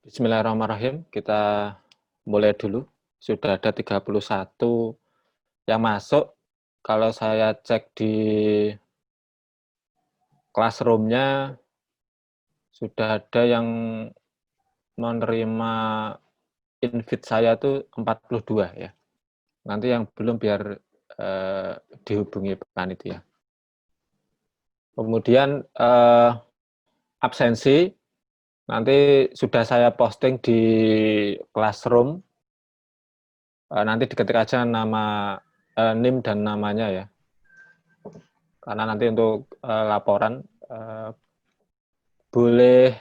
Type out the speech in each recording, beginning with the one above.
Bismillahirrahmanirrahim. Kita mulai dulu. Sudah ada 31 yang masuk. Kalau saya cek di classroom-nya, sudah ada yang menerima invite saya tuh 42 ya. Nanti yang belum biar dihubungi panitia. Kemudian absensi, nanti sudah saya posting di classroom. Nanti diketik aja nama NIM dan namanya ya. Karena nanti untuk laporan boleh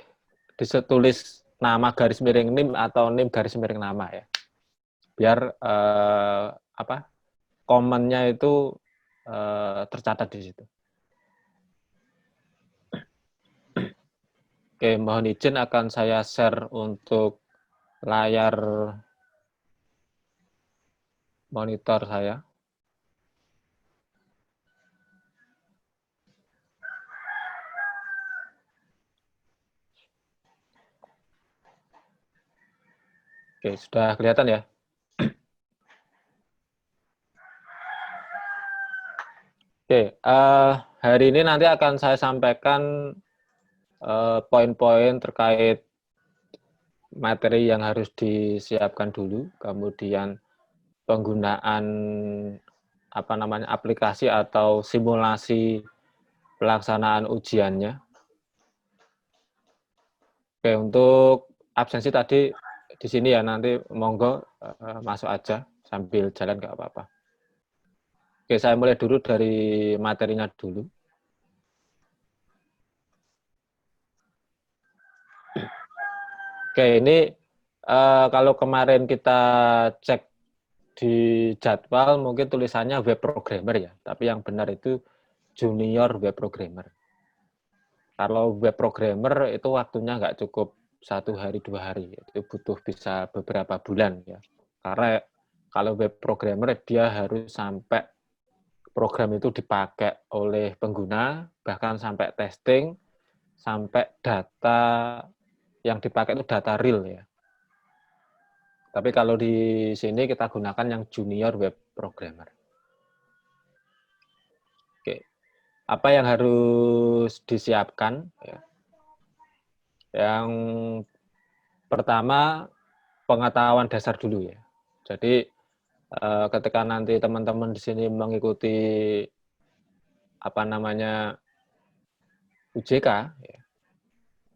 ditulis nama garis miring NIM atau NIM garis miring nama ya. Biar komennya itu tercatat di situ. Oke, mohon izin akan saya share untuk layar monitor saya. Oke, sudah kelihatan ya? Oke, hari ini nanti akan saya sampaikan poin-poin terkait materi yang harus disiapkan dulu, kemudian penggunaan aplikasi atau simulasi pelaksanaan ujiannya. Oke, untuk absensi tadi di sini ya, nanti monggo masuk aja sambil jalan nggak apa-apa. Oke, saya mulai dulu dari materinya dulu. Oke, ini kalau kemarin kita cek di jadwal mungkin tulisannya web programmer ya, tapi yang benar itu junior web programmer. Kalau web programmer itu waktunya nggak cukup 1 hari 2 hari, itu butuh bisa beberapa bulan ya. Karena kalau web programmer dia harus sampai program itu dipakai oleh pengguna, bahkan sampai testing, sampai data yang dipakai itu data real ya. Tapi kalau di sini kita gunakan yang junior web programmer. Oke, apa yang harus disiapkan? Ya. Yang pertama, pengetahuan dasar dulu ya. Jadi ketika nanti teman-teman di sini mengikuti UJK, ya,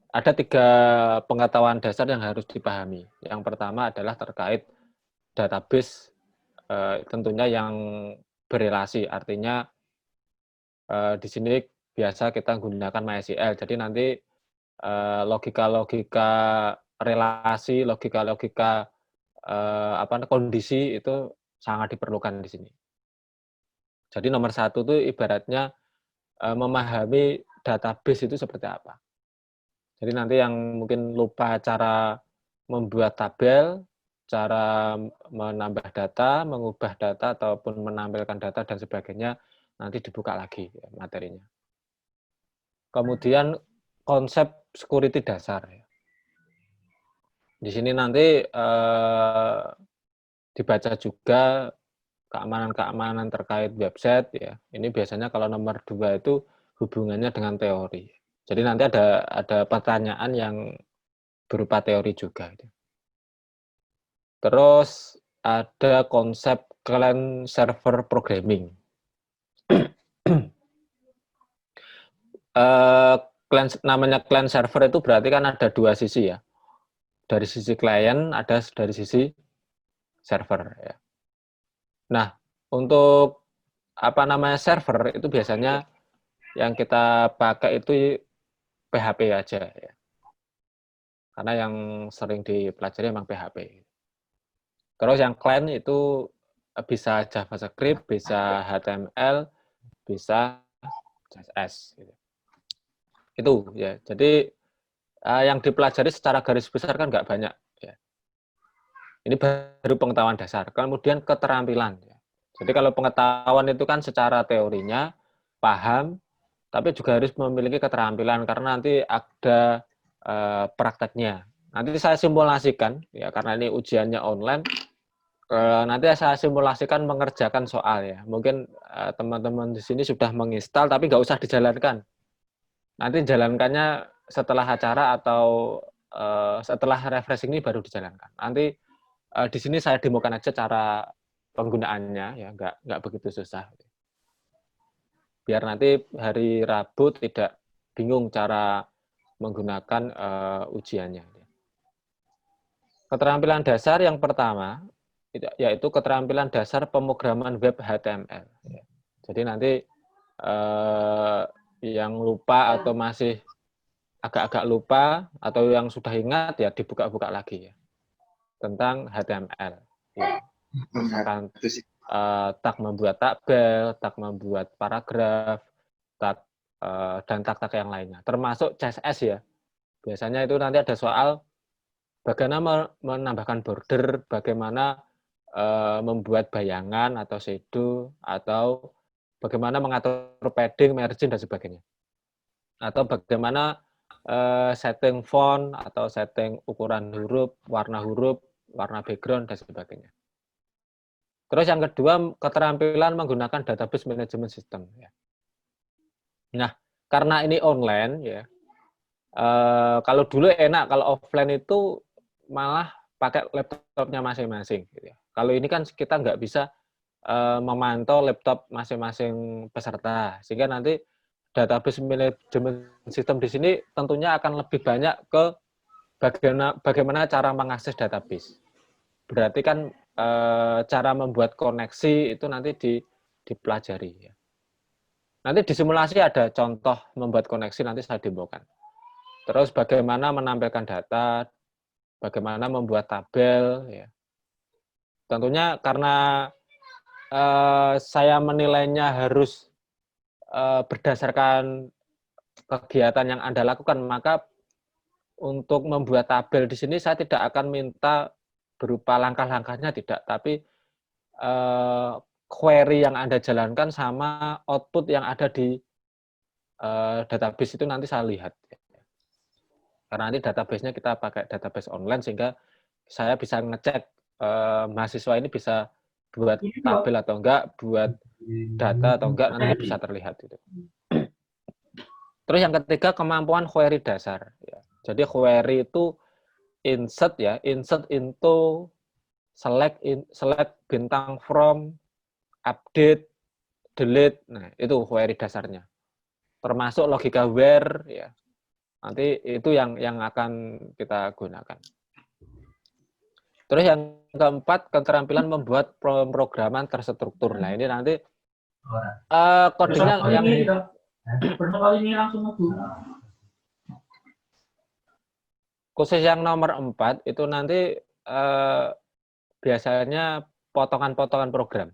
ada 3 pengetahuan dasar yang harus dipahami. Yang pertama adalah terkait database, tentunya yang berelasi, artinya di sini biasa kita gunakan MySQL. Jadi nanti logika-logika relasi, logika-logika kondisi itu sangat diperlukan di sini. Jadi nomor 1 tuh ibaratnya memahami database itu seperti apa. Jadi nanti yang mungkin lupa cara membuat tabel, cara menambah data, mengubah data, ataupun menampilkan data dan sebagainya, nanti dibuka lagi ya, materinya. Kemudian konsep security dasar. Di sini nanti dibaca juga keamanan-keamanan terkait website ya. Ini biasanya kalau nomor 2 itu hubungannya dengan teori. Jadi nanti ada pertanyaan yang berupa teori juga. Terus ada konsep client server programming. Namanya client server itu berarti kan ada 2 sisi ya. Dari sisi klien, ada dari sisi server ya. Nah, untuk server itu biasanya yang kita pakai itu PHP aja ya. Karena yang sering dipelajari memang PHP. Terus yang client itu bisa JavaScript, bisa HTML, bisa CSS. Gitu. Itu ya. Jadi yang dipelajari secara garis besar kan nggak banyak. Ya. Ini baru pengetahuan dasar. Kemudian keterampilan. Ya. Jadi kalau pengetahuan itu kan secara teorinya paham, tapi juga harus memiliki keterampilan karena nanti ada prakteknya. Nanti saya simulasikan ya, karena ini ujiannya online. Nanti saya simulasikan mengerjakan soal ya. Mungkin teman-teman di sini sudah menginstal tapi nggak usah dijalankan. Nanti jalankannya setelah acara atau setelah refreshing ini baru dijalankan. Nanti di sini saya demokan aja cara penggunaannya ya, nggak begitu susah. Biar nanti hari Rabu tidak bingung cara menggunakan ujiannya. Keterampilan dasar yang pertama yaitu keterampilan dasar pemrograman web HTML. Jadi nanti yang lupa atau masih agak-agak lupa atau yang sudah ingat ya dibuka-buka lagi ya tentang HTML. Ya. Misalkan tag membuat tabel, tag membuat paragraf, tag dan tag-tag yang lainnya. Termasuk CSS ya. Biasanya itu nanti ada soal bagaimana menambahkan border, bagaimana membuat bayangan atau shadow, atau bagaimana mengatur padding, margin, dan sebagainya. Atau bagaimana setting font, atau setting ukuran huruf, warna background, dan sebagainya. Terus yang kedua, keterampilan menggunakan database management system. Nah, karena ini online, ya, kalau dulu enak, kalau offline itu malah pakai laptopnya masing-masing. Gitu ya. Kalau ini kan kita nggak bisa memantau laptop masing-masing peserta, sehingga nanti database management system di sini tentunya akan lebih banyak ke bagaimana cara mengakses database. Berarti kan cara membuat koneksi itu nanti dipelajari. Ya. Nanti di simulasi ada contoh membuat koneksi, nanti saya demokan. Terus bagaimana menampilkan data, bagaimana membuat tabel. Ya. Tentunya karena saya menilainya harus berdasarkan kegiatan yang Anda lakukan, maka untuk membuat tabel di sini saya tidak akan minta berupa langkah-langkahnya, tidak, tapi query yang Anda jalankan sama output yang ada di database itu nanti saya lihat. Karena nanti database-nya kita pakai database online, sehingga saya bisa ngecek mahasiswa ini bisa buat tabel atau enggak, buat data atau enggak, nanti bisa terlihat. Gitu. Terus yang ketiga, kemampuan query dasar. Ya. Jadi query itu insert ya, insert into, select bintang from, update, delete. Nah, itu query dasarnya. Termasuk logika where ya. Nanti itu yang akan kita gunakan. Terus yang keempat, keterampilan membuat pemrograman terstruktur. Nah, ini nanti codingnya yang khusus yang nomor 4 itu nanti biasanya potongan-potongan program.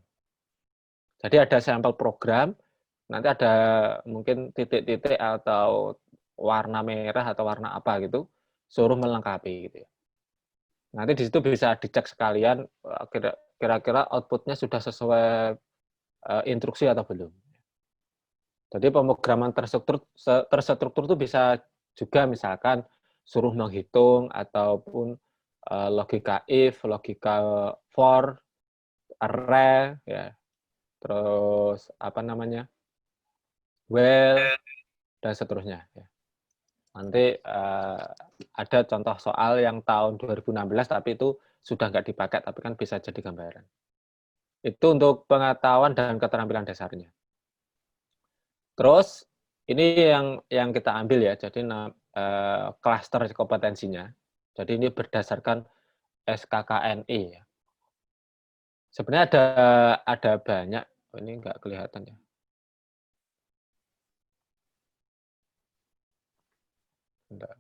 Jadi ada sampel program, nanti ada mungkin titik-titik atau warna merah atau warna apa gitu, suruh melengkapi gitu ya. Nanti di situ bisa dicek sekalian kira-kira outputnya sudah sesuai instruksi atau belum. Jadi pemrograman terstruktur itu bisa juga misalkan suruh menghitung ataupun logika if, logika for, array, ya, terus apa namanya, well, dan seterusnya. Ya. Nanti ada contoh soal yang tahun 2016 tapi itu sudah nggak dipakai, tapi kan bisa jadi gambaran. Itu untuk pengetahuan dan keterampilan dasarnya. Terus ini yang kita ambil ya, jadi klaster kompetensinya. Jadi ini berdasarkan SKKNI ya. Sebenarnya ada banyak, ini nggak kelihatan ya. Bentar.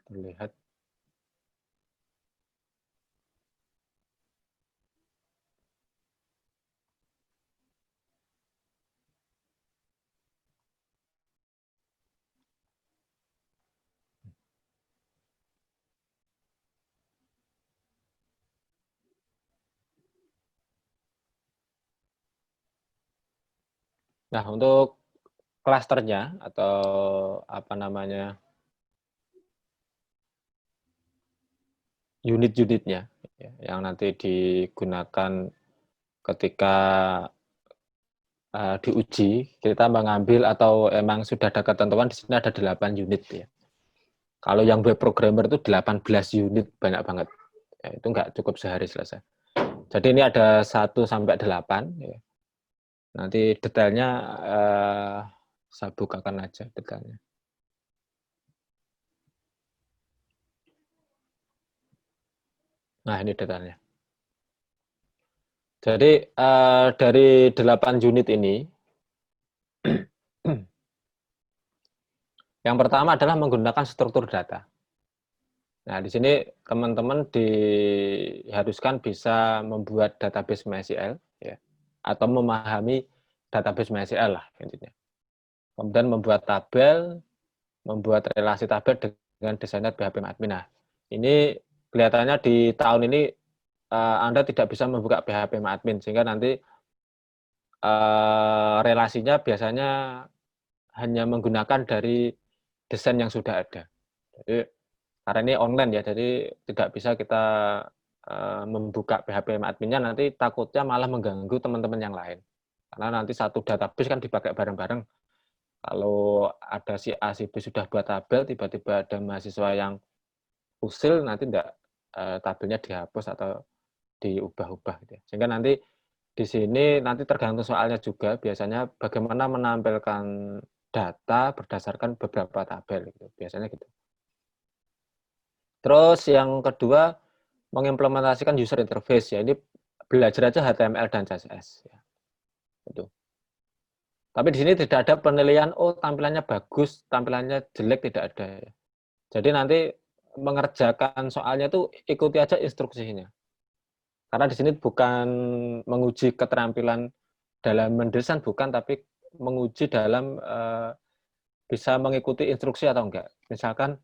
Terlihat. Nah, untuk klasternya atau apa namanya unit-unitnya ya, yang nanti digunakan ketika diuji, kita mengambil atau emang sudah ada ketentuan di sini ada 8 unit ya. Kalau yang web programmer itu 18 unit, banyak banget. Ya, itu nggak cukup sehari selesai. Jadi ini ada 1 sampai 8 ya. Nanti detailnya saya bukakan aja detailnya. Nah, ini detailnya. Jadi dari 8 unit ini, yang pertama adalah menggunakan struktur data. Nah, di sini teman-teman diharuskan bisa membuat database MySQL ya, atau memahami database MySQL lah intinya. Kemudian membuat tabel, membuat relasi tabel dengan desainer PHP admin. Nah, ini kelihatannya di tahun ini Anda tidak bisa membuka PHP admin sehingga nanti relasinya biasanya hanya menggunakan dari desain yang sudah ada. Jadi karena ini online ya, jadi tidak bisa kita membuka PHP adminnya, nanti takutnya malah mengganggu teman-teman yang lain. Karena nanti satu database kan dipakai bareng-bareng. Kalau ada si A, si B sudah buat tabel, tiba-tiba ada mahasiswa yang usil, nanti enggak tabelnya dihapus atau diubah-ubah gitu ya. Sehingga nanti di sini nanti tergantung soalnya juga, biasanya bagaimana menampilkan data berdasarkan beberapa tabel gitu. Biasanya gitu. Terus yang kedua, mengimplementasikan user interface ya. Ini belajar aja HTML dan CSS ya. Itu. Tapi di sini tidak ada penilaian oh tampilannya bagus, tampilannya jelek, tidak ada ya. Jadi nanti mengerjakan soalnya itu ikuti aja instruksinya. Karena di sini bukan menguji keterampilan dalam mendesain bukan, tapi menguji dalam bisa mengikuti instruksi atau enggak. Misalkan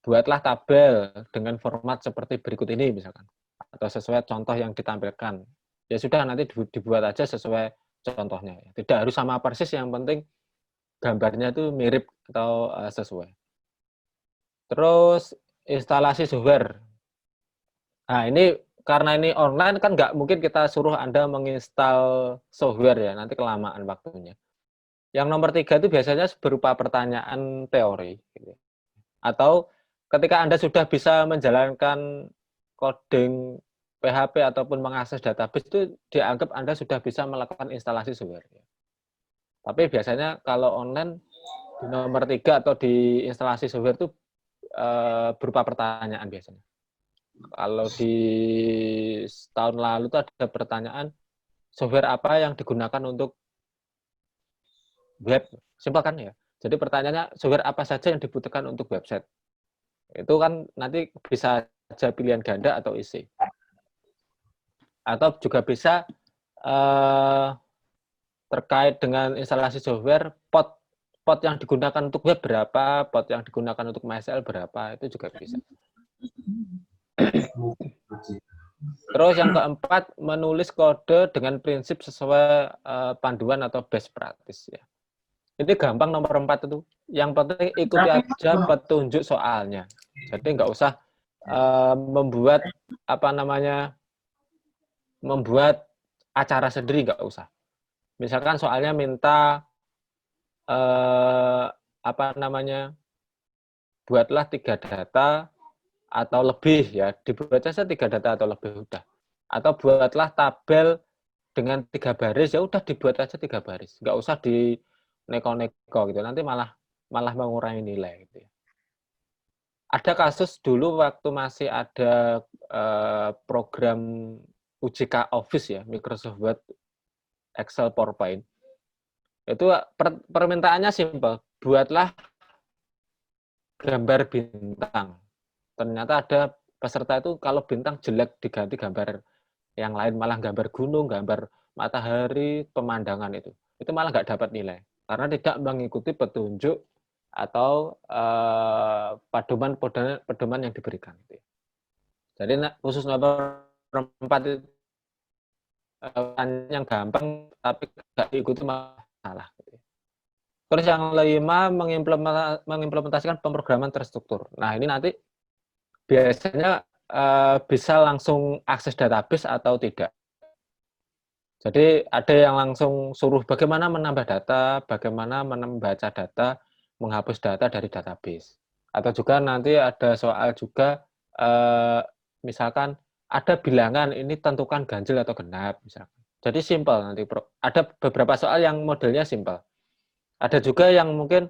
buatlah tabel dengan format seperti berikut ini misalkan, atau sesuai contoh yang ditampilkan. Ya sudah, nanti dibuat aja sesuai contohnya. Tidak harus sama persis, yang penting gambarnya itu mirip atau sesuai. Terus instalasi software. Nah, ini karena ini online kan nggak mungkin kita suruh Anda menginstal software ya, nanti kelamaan waktunya. Yang nomor 3 itu biasanya berupa pertanyaan teori. Gitu. Atau ketika Anda sudah bisa menjalankan coding PHP ataupun mengakses database, itu dianggap Anda sudah bisa melakukan instalasi software. Tapi biasanya kalau online di nomor 3 atau di instalasi software itu berupa pertanyaan biasanya. Kalau di tahun lalu itu ada pertanyaan, software apa yang digunakan untuk web? Simpel kan ya? Jadi pertanyaannya, software apa saja yang dibutuhkan untuk website? Itu kan nanti bisa saja pilihan ganda atau isi. Atau juga bisa terkait dengan instalasi software, pot yang digunakan untuk web berapa, pot yang digunakan untuk MySQL berapa, itu juga bisa. Terus yang keempat, menulis kode dengan prinsip sesuai panduan atau best practice ya. Ini gampang nomor 4 itu. Yang penting ikuti aja petunjuk soalnya. Jadi nggak usah membuat apa namanya membuat acara sendiri, nggak usah. Misalkan soalnya minta apa namanya buatlah 3 data atau lebih ya, dibuat saja 3 data atau lebih udah. Atau buatlah tabel dengan 3 baris, ya udah dibuat aja 3 baris. Nggak usah di neko-neko gitu. Nanti malah mengurangi nilai gitu ya. Ada kasus dulu waktu masih ada program UJK Office ya, Microsoft Word, Excel, PowerPoint. Itu permintaannya simpel, buatlah gambar bintang. Ternyata ada peserta itu kalau bintang jelek diganti gambar yang lain, malah gambar gunung, gambar matahari, pemandangan itu. Itu malah nggak dapat nilai. Karena tidak mengikuti petunjuk atau pedoman yang diberikan. Jadi khusus nomor 4 itu yang gampang tapi nggak diikuti masalah. Terus yang kelima, mengimplementasikan pemrograman terstruktur. Nah, ini nanti biasanya bisa langsung akses database atau tidak. Jadi ada yang langsung suruh bagaimana menambah data, bagaimana membaca data, menghapus data dari database. Atau juga nanti ada soal juga, misalkan ada bilangan ini tentukan ganjil atau genap, misalkan. Jadi simpel nanti, ada beberapa soal yang modelnya simpel. Ada juga yang mungkin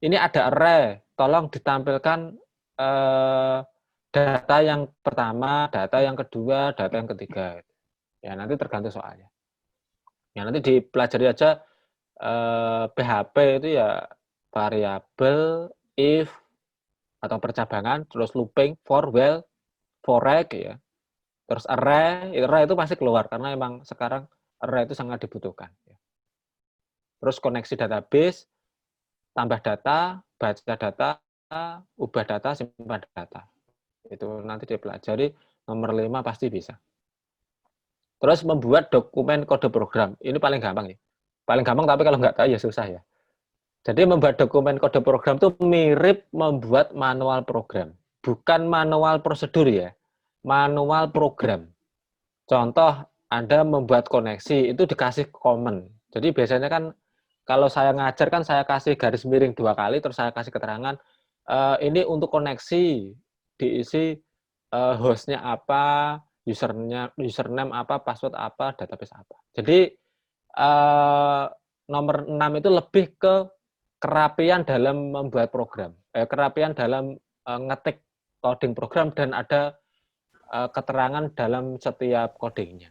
ini ada array, tolong ditampilkan data yang pertama, data yang kedua, data yang ketiga. Ya nanti tergantung soalnya. Ya nanti dipelajari aja PHP itu ya variabel, if, atau percabangan, terus looping, for, while, for, ya. Terus array itu pasti keluar karena emang sekarang array itu sangat dibutuhkan. Terus koneksi database, tambah data, baca data, ubah data, simpan data. Itu nanti dipelajari, nomor 5 pasti bisa. Terus membuat dokumen kode program. Ini paling gampang nih. Paling gampang tapi kalau nggak tahu ya susah ya. Jadi membuat dokumen kode program itu mirip membuat manual program. Bukan manual prosedur ya. Manual program. Contoh, Anda membuat koneksi, itu dikasih command. Jadi biasanya kan kalau saya ngajar kan saya kasih garis miring 2 kali, terus saya kasih keterangan, ini untuk koneksi, diisi hostnya apa, username apa, password apa, database apa. Jadi nomor 6 itu lebih ke kerapian dalam membuat program, kerapian dalam ngetik coding program dan ada keterangan dalam setiap codingnya.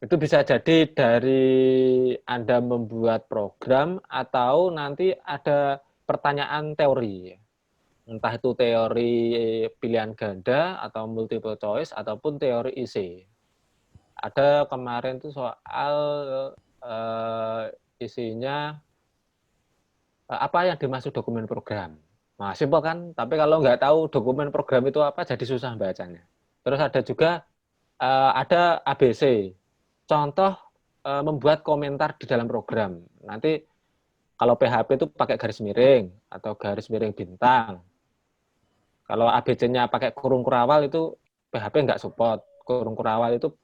Itu bisa jadi dari Anda membuat program atau nanti ada pertanyaan teori. Entah itu teori pilihan ganda atau multiple choice ataupun teori IC. Ada kemarin itu soal isinya apa yang dimaksud dokumen program. Nah, simpel kan? Tapi kalau nggak tahu dokumen program itu apa, jadi susah bacanya. Terus ada juga ada ABC. Contoh membuat komentar di dalam program. Nanti kalau PHP itu pakai garis miring atau garis miring bintang. Kalau ABC-nya pakai kurung kurawal itu PHP nggak support. Kurung kurawal itu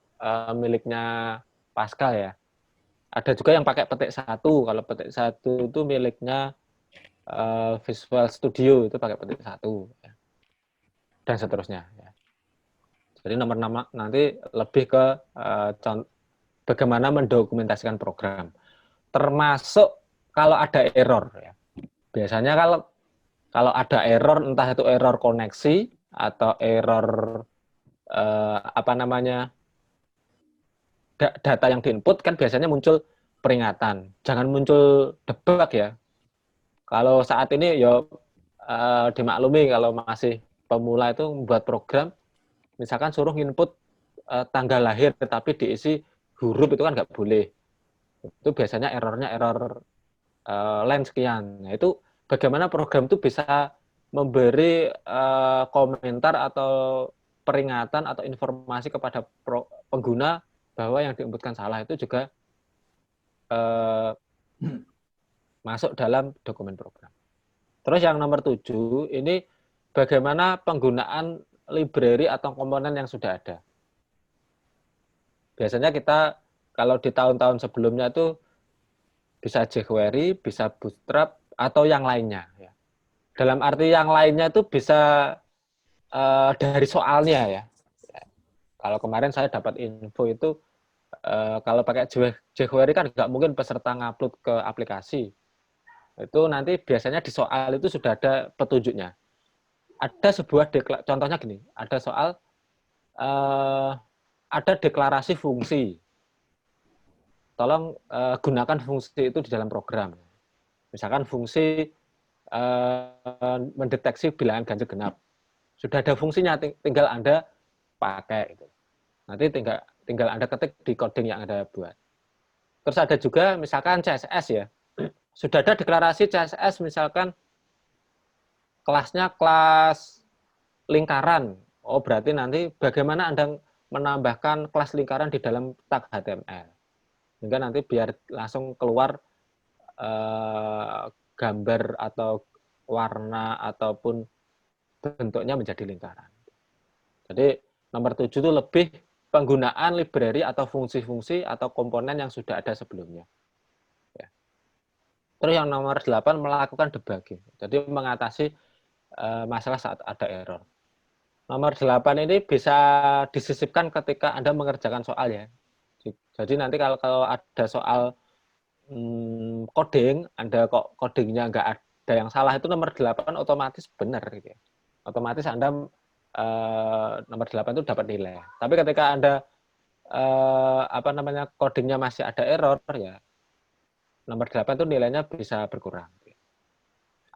miliknya Pascal ya. Ada juga yang pakai petik 1. Kalau petik 1 itu miliknya Visual Studio, itu pakai petik 1. Ya. Dan seterusnya. Ya. Jadi nomor 6 nanti lebih ke bagaimana mendokumentasikan program. Termasuk kalau ada error. Ya. Biasanya kalau ada error, entah itu error koneksi atau error apa namanya data yang diinput, kan biasanya muncul peringatan. Jangan muncul debug ya. Kalau saat ini ya dimaklumi kalau masih pemula itu membuat program, misalkan suruh input tanggal lahir tetapi diisi huruf itu kan nggak boleh. Itu biasanya errornya error line sekian. Nah, itu bagaimana program itu bisa memberi komentar atau peringatan atau informasi kepada pengguna bahwa yang diinputkan salah itu juga masuk dalam dokumen program. Terus yang nomor 7, ini bagaimana penggunaan library atau komponen yang sudah ada. Biasanya kita kalau di tahun-tahun sebelumnya itu bisa jQuery, bisa Bootstrap, atau yang lainnya. Ya. Dalam arti yang lainnya itu bisa dari soalnya ya. Kalau kemarin saya dapat info itu kalau pakai jQuery kan nggak mungkin peserta ngupload ke aplikasi. Itu nanti biasanya di soal itu sudah ada petunjuknya. Ada sebuah contohnya gini, ada soal ada deklarasi fungsi. Tolong gunakan fungsi itu di dalam program. Misalkan fungsi mendeteksi bilangan ganjil genap. Sudah ada fungsinya, tinggal Anda pakai. Nanti tinggal Anda ketik di coding yang Anda buat. Terus ada juga misalkan CSS ya. Sudah ada deklarasi CSS misalkan kelasnya kelas lingkaran. Oh, berarti nanti bagaimana Anda menambahkan kelas lingkaran di dalam tag HTML. Sehingga nanti biar langsung keluar gambar atau warna ataupun bentuknya menjadi lingkaran. Jadi nomor 7 itu lebih penggunaan library atau fungsi-fungsi atau komponen yang sudah ada sebelumnya. Ya. Terus yang nomor 8 melakukan debugging. Jadi mengatasi masalah saat ada error. Nomor 8 ini bisa disisipkan ketika Anda mengerjakan soal ya. Jadi nanti kalau ada soal coding, Anda kok codingnya nggak ada yang salah, itu nomor 8 otomatis benar gitu ya. Otomatis Anda nomor 8 itu dapat nilai. Tapi ketika Anda codingnya masih ada error ya, nomor 8 itu nilainya bisa berkurang.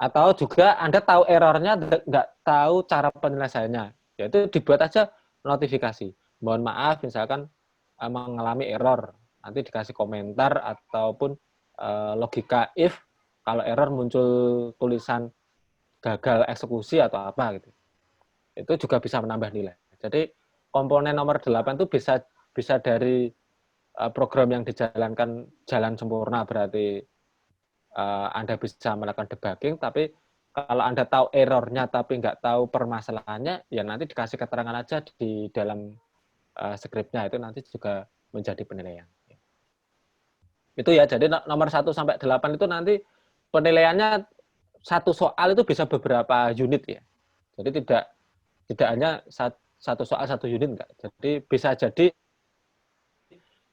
Atau juga Anda tahu errornya, nggak tahu cara penyelesaiannya, yaitu dibuat aja notifikasi. Mohon maaf, misalkan mengalami error, nanti dikasih komentar ataupun logika if kalau error muncul tulisan gagal eksekusi atau apa gitu. Itu juga bisa menambah nilai. Jadi komponen nomor 8 itu bisa dari program yang dijalankan jalan sempurna, berarti Anda bisa melakukan debugging, tapi kalau Anda tahu errornya tapi nggak tahu permasalahannya, ya nanti dikasih keterangan aja di dalam skripnya, itu nanti juga menjadi penilaian. Itu ya, jadi nomor 1 sampai 8 itu nanti penilaiannya satu soal itu bisa beberapa unit ya. Jadi tidak hanya satu soal satu unit enggak. Jadi bisa jadi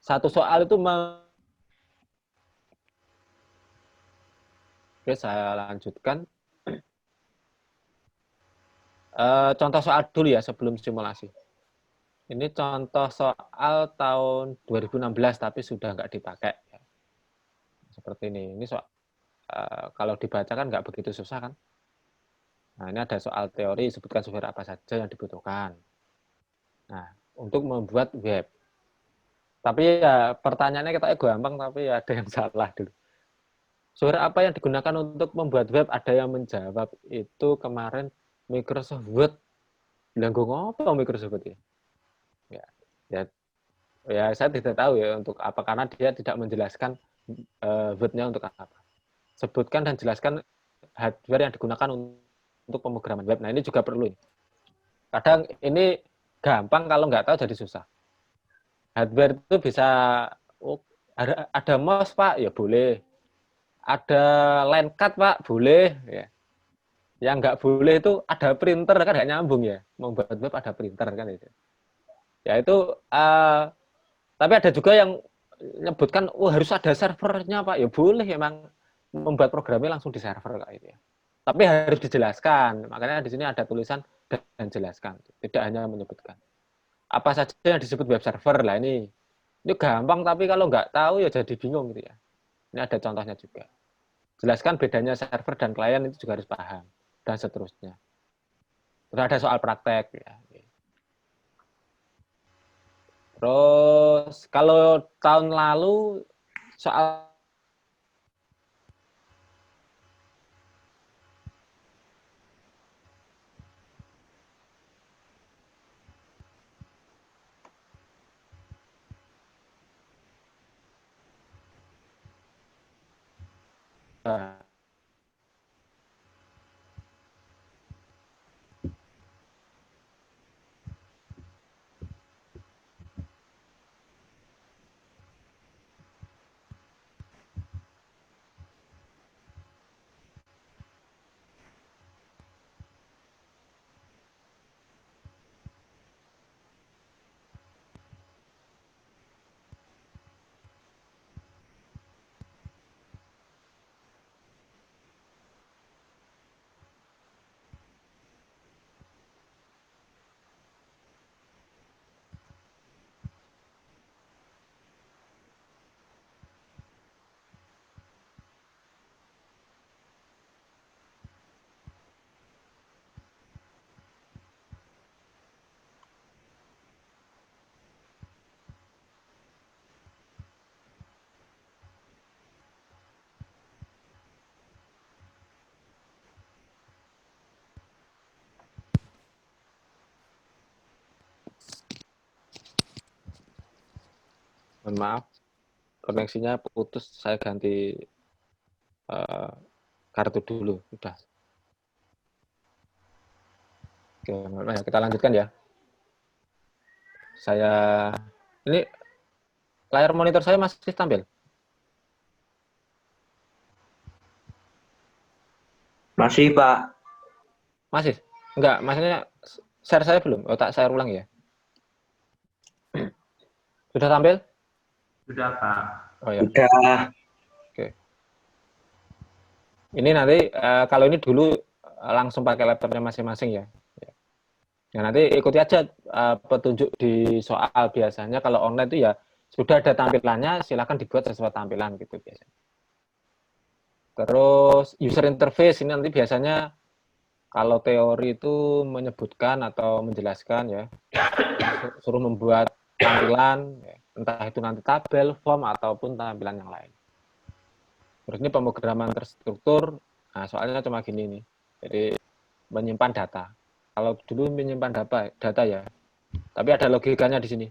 satu soal itu Oke, saya lanjutkan. Contoh soal dulu ya sebelum simulasi. Ini contoh soal tahun 2016 tapi sudah nggak dipakai. Seperti ini. Ini soal kalau dibaca kan nggak begitu susah kan. Nah, ini ada soal teori, sebutkan software apa saja yang dibutuhkan. Nah, untuk membuat web. Tapi ya pertanyaannya kita gampang, tapi ya ada yang salah dulu. Software apa yang digunakan untuk membuat web? Ada yang menjawab itu kemarin Microsoft Word. Bilang gue ngopo Microsoft Word ya? Ya, ya, ya saya tidak tahu ya untuk apa, karena dia tidak menjelaskan Word-nya untuk apa. Sebutkan dan jelaskan hardware yang digunakan untuk pemrograman web. Nah, ini juga perlu. Kadang ini gampang, kalau nggak tahu jadi susah. Hardware itu bisa, oh, ada mouse Pak, ya boleh. Ada line cut Pak, boleh. Ya. Yang nggak boleh itu ada printer, kan nggak nyambung ya. Membuat web ada printer kan itu. Ya itu, tapi ada juga yang menyebutkan, oh harus ada servernya Pak. Ya boleh, emang membuat programnya langsung di server kayak itu ya. Tapi harus dijelaskan. Makanya di sini ada tulisan dan jelaskan. Tidak hanya menyebutkan. Apa saja yang disebut web server lah ini gampang, tapi kalau nggak tahu ya jadi bingung gitu ya. Ini ada contohnya juga. Jelaskan bedanya server dan klien, itu juga harus paham dan seterusnya. Terus ada soal praktek ya. Terus kalau tahun lalu soal mohon maaf, koneksinya putus, saya ganti kartu dulu. Sudah. Oke, kita lanjutkan ya. Ini layar monitor saya masih tampil? Masih, Pak. Masih? Enggak, maksudnya share saya belum? Oh, tak share ulang ya. Sudah tampil? Sudah, Pak. Oh ya. Udah. Oke. Ini nanti kalau ini dulu langsung pakai laptopnya masing-masing ya. Nah, nanti ikuti aja petunjuk di soal. Biasanya kalau online itu ya sudah ada tampilannya, silakan dibuat sesuai tampilan gitu biasanya. Terus user interface ini nanti biasanya kalau teori itu menyebutkan atau menjelaskan ya, suruh membuat tampilan, ya, entah itu nanti tabel, form ataupun tampilan yang lain. Terus ini pemrograman terstruktur, nah soalnya cuma gini nih, jadi menyimpan data. Kalau dulu menyimpan data ya, tapi ada logikanya di sini.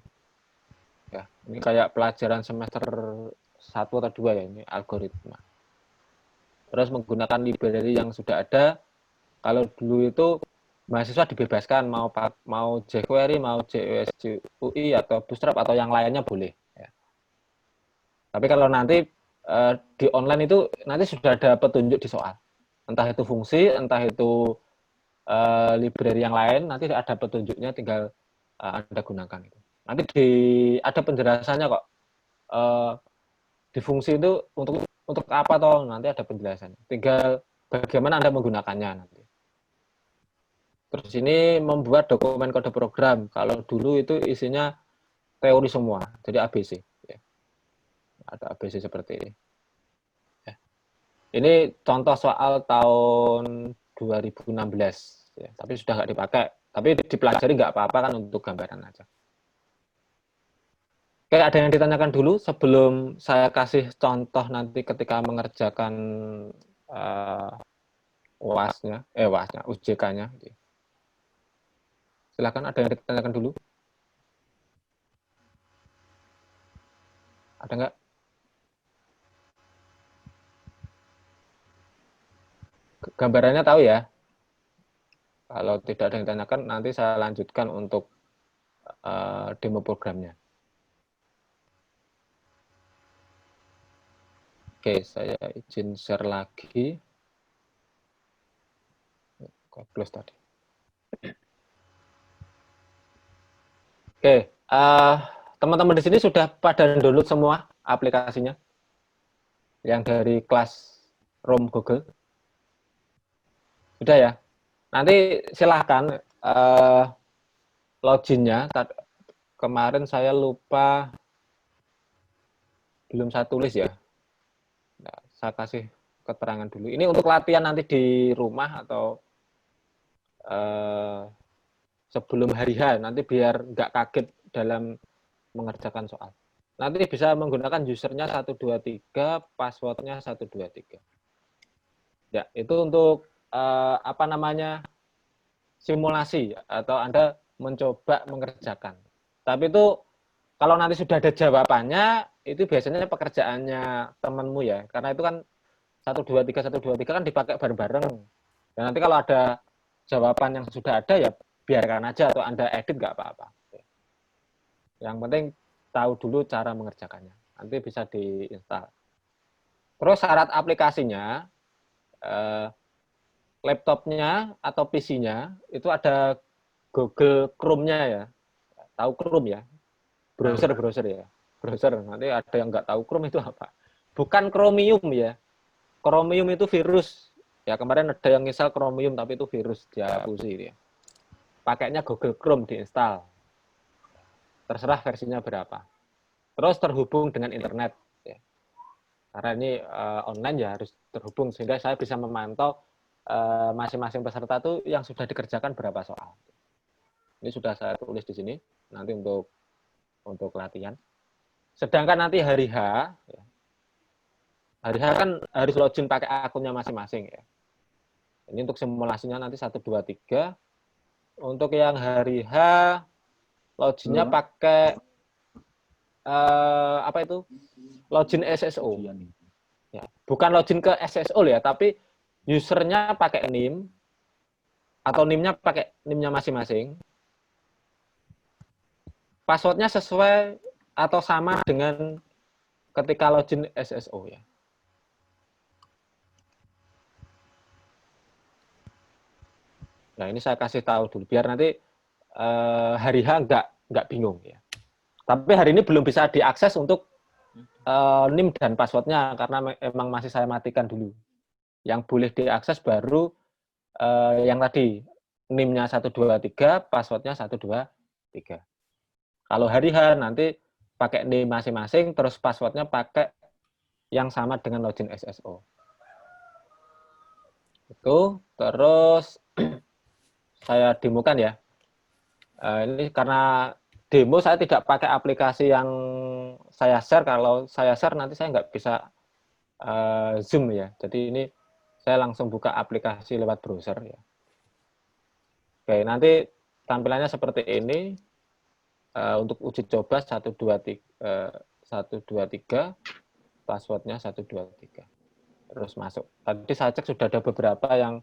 Ya, ini kayak pelajaran semester 1 atau 2 ya, ini algoritma. Terus menggunakan library yang sudah ada. Kalau dulu itu mahasiswa dibebaskan mau jQuery, mau JS UI atau Bootstrap atau yang lainnya boleh. Ya. Tapi kalau nanti di online itu nanti sudah ada petunjuk di soal. Entah itu fungsi, entah itu library yang lain, nanti ada petunjuknya, tinggal Anda gunakan itu. Nanti ada penjelasannya kok. Di fungsi itu untuk apa toh, nanti ada penjelasannya. Tinggal bagaimana Anda menggunakannya nanti. Terus ini membuat dokumen kode program. Kalau dulu itu isinya teori semua, jadi ABC. Ya. Ada ABC seperti ini. Ya. Ini contoh soal tahun 2016. Ya. Tapi sudah nggak dipakai. Tapi dipelajari nggak apa-apa kan untuk gambaran aja. Oke, ada yang ditanyakan dulu sebelum saya kasih contoh nanti ketika mengerjakan UAS-nya, UJK-nya. Silakan, ada yang ditanyakan dulu. Ada nggak? Gambarannya tahu ya? Kalau tidak ada yang ditanyakan, nanti saya lanjutkan untuk demo programnya. Oke, saya izin share lagi. Close tadi. Oke, teman-teman di sini sudah pada download semua aplikasinya yang dari Classroom Google. Sudah ya? Nanti silahkan loginnya. Kemarin saya lupa, belum saya tulis ya. Nah, saya kasih keterangan dulu. Ini untuk latihan nanti di rumah atau sebelum hari H, nanti biar nggak kaget dalam mengerjakan soal. Nanti bisa menggunakan usernya 123, passwordnya 123. Ya, itu untuk simulasi atau Anda mencoba mengerjakan. Tapi itu kalau nanti sudah ada jawabannya, itu biasanya pekerjaannya temanmu ya. Karena itu kan 123 kan dipakai bareng-bareng. Dan nanti kalau ada jawaban yang sudah ada ya biarkan aja atau Anda edit nggak apa-apa. Yang penting tahu dulu cara mengerjakannya. Nanti bisa diinstal. Terus syarat aplikasinya, laptopnya atau PC-nya itu ada Google Chrome-nya ya. Tahu Chrome ya? Browser ya. Browser. Nanti ada yang nggak tahu Chrome itu apa. Bukan Chromium ya. Chromium itu virus. Ya kemarin ada yang install Chromium tapi itu virus, dihapusi ya. Pakainya Google Chrome diinstal. Terserah versinya berapa. Terus terhubung dengan internet. Ya. Karena ini online ya harus terhubung sehingga saya bisa memantau masing-masing peserta itu yang sudah dikerjakan berapa soal. Ini sudah saya tulis di sini nanti untuk latihan. Sedangkan nanti hari H, ya, hari H kan harus login pakai akunnya masing-masing ya. Ini untuk simulasinya nanti 1, 2, 3. Untuk yang hari H, loginnya pakai login SSO. Ya, bukan login ke SSO ya, tapi usernya pakai NIM atau NIM-nya pakai NIM-nya masing-masing. Passwordnya sesuai atau sama dengan ketika login SSO ya. Nah ini saya kasih tahu dulu biar nanti hari H nggak bingung ya. Tapi hari ini belum bisa diakses untuk NIM dan passwordnya karena emang masih saya matikan dulu. Yang boleh diakses baru yang tadi NIM-nya 123, passwordnya 123. Kalau hari H nanti pakai NIM masing-masing, terus passwordnya pakai yang sama dengan login SSO. Itu terus saya demokan ya. Ini karena demo saya tidak pakai aplikasi yang saya share. Kalau saya share nanti saya nggak bisa Zoom ya. Jadi ini saya langsung buka aplikasi lewat browser ya. Oke, nanti tampilannya seperti ini. Untuk uji coba 123, passwordnya 123. Terus masuk. Tadi saya cek sudah ada beberapa yang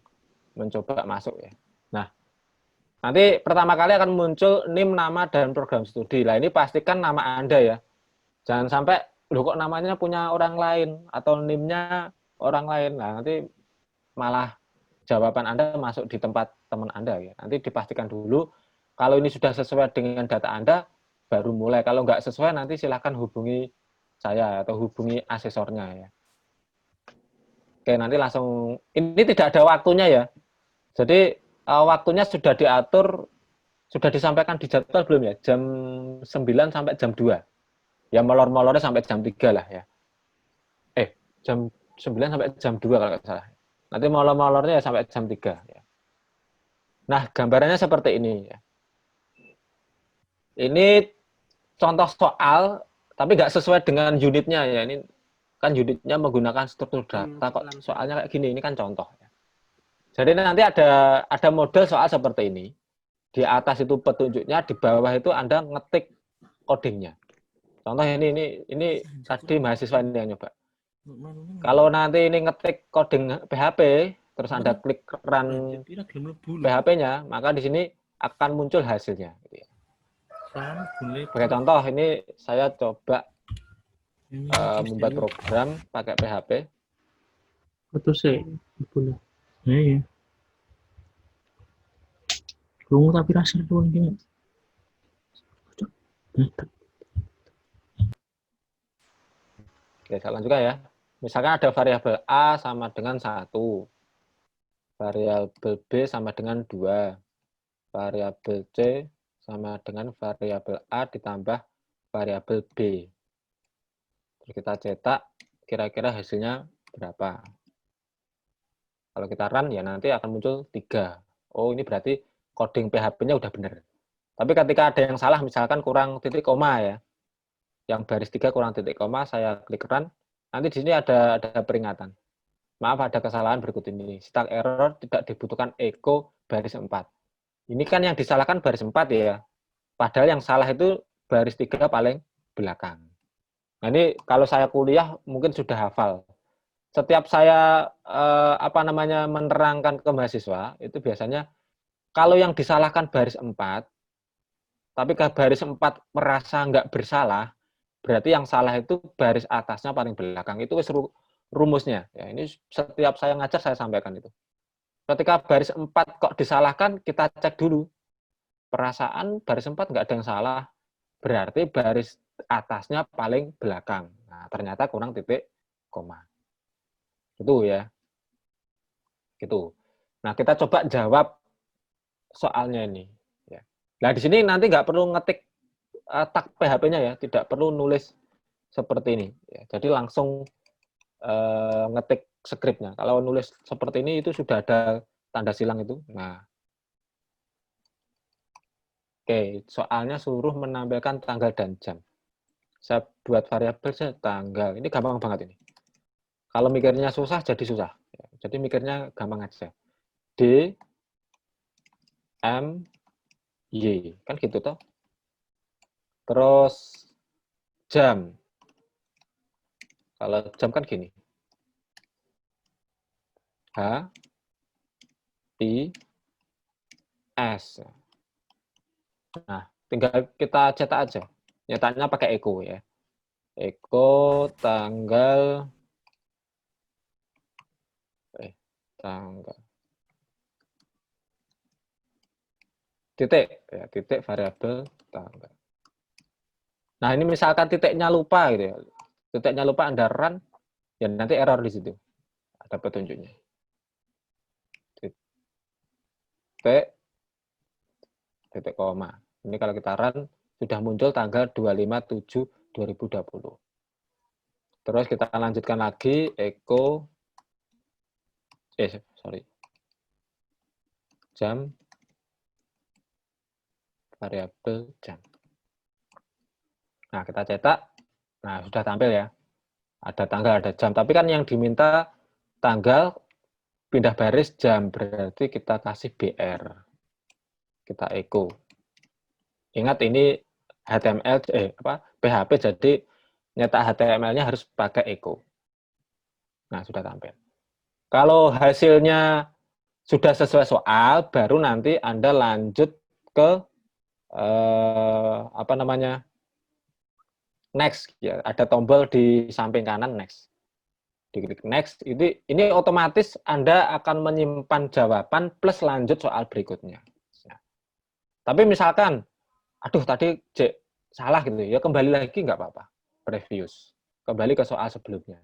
mencoba masuk ya. Nah, nanti pertama kali akan muncul NIM, nama, dan program studi. Nah, ini pastikan nama Anda ya. Jangan sampai, loh kok namanya punya orang lain, atau NIM-nya orang lain. Nah, nanti malah jawaban Anda masuk di tempat teman Anda ya. Nanti dipastikan dulu, kalau ini sudah sesuai dengan data Anda, baru mulai. Kalau nggak sesuai, nanti silahkan hubungi saya atau hubungi asesornya ya. Oke, nanti langsung, ini tidak ada waktunya ya. Jadi waktunya sudah diatur, sudah disampaikan di jadwal belum ya? Jam 9 sampai jam 2. Ya molor-molornya sampai jam 3 lah ya. Jam 9 sampai jam 2 kalau nggak salah. Nanti molor-molornya ya sampai jam 3 ya. Nah, gambarannya seperti ini ya. Ini contoh soal, tapi nggak sesuai dengan unitnya ya. Ini kan unitnya menggunakan struktur data, kok soalnya kayak gini, ini kan contoh. Jadi nanti ada model soal seperti ini. Di atas itu petunjuknya, di bawah itu Anda ngetik codingnya. Contoh ini tadi mahasiswa ini yang nyoba. Kalau nanti ini ngetik coding PHP, terus Anda klik run PHP-nya, maka di sini akan muncul hasilnya. Sebagai contoh, ini saya coba membuat program pakai PHP. Foto saya boleh. Iya. Lu tapi rasa doang gini. Oke, saya lanjutkan ya. Misalkan ada variabel A sama dengan 1. Variabel B sama dengan 2. Variabel C sama dengan variabel A ditambah variabel B. Terus kita cetak, kira-kira hasilnya berapa. Kalau kita run, ya nanti akan muncul 3. Oh, ini berarti coding PHP-nya udah benar. Tapi ketika ada yang salah, misalkan kurang titik koma ya, yang baris 3 kurang titik koma, saya klik run, nanti di sini ada peringatan. Maaf, ada kesalahan berikut ini. Stack error tidak dibutuhkan echo baris 4. Ini kan yang disalahkan baris 4 ya. Padahal yang salah itu baris 3 paling belakang. Nah ini kalau saya kuliah mungkin sudah hafal. Setiap saya menerangkan ke mahasiswa, itu biasanya kalau yang disalahkan baris 4, tapi ke baris 4 merasa nggak bersalah, berarti yang salah itu baris atasnya paling belakang. Itu rumusnya. Ya, ini setiap saya ngajar saya sampaikan itu. Ketika baris 4 kok disalahkan, kita cek dulu. Perasaan baris 4 nggak ada yang salah, berarti baris atasnya paling belakang. Nah, ternyata kurang titik koma. Itu ya. Gitu. Nah, kita coba jawab soalnya ini. Ya. Nah, di sini nanti nggak perlu ngetik tag PHP-nya ya, tidak perlu nulis seperti ini. Ya, jadi langsung ngetik skripnya. Kalau nulis seperti ini itu sudah ada tanda silang itu. Nah, oke, soalnya suruh menampilkan tanggal dan jam. Saya buat variabel saja tanggal. Ini gampang banget ini. Kalau mikirnya susah jadi susah. Jadi mikirnya gampang aja. D M Y kan gitu toh. Terus jam. Kalau jam kan gini. H I S. Nah, tinggal kita cetak aja. Nyetaknya pakai Eko ya. Eko tanggal tanggal titik ya, titik variabel tanggal. Nah, ini misalkan titiknya lupa gitu ya. Titiknya lupa Anda run, ya nanti error di situ. Ada petunjuknya. Titik koma. Ini kalau kita run sudah muncul tanggal 25/7/2020. Terus kita lanjutkan lagi echo jam variabel jam. Nah, kita cetak. Nah, sudah tampil ya. Ada tanggal, ada jam. Tapi kan yang diminta tanggal pindah baris jam, berarti kita kasih BR. Kita echo. Ingat ini HTML PHP, jadi nyetak HTML-nya harus pakai echo. Nah, sudah tampil. Kalau hasilnya sudah sesuai soal, baru nanti Anda lanjut ke next ya, ada tombol di samping kanan next. Diklik next, ini otomatis Anda akan menyimpan jawaban plus lanjut soal berikutnya. Nah, tapi misalkan, aduh tadi salah gitu ya, kembali lagi nggak apa-apa, previous, kembali ke soal sebelumnya.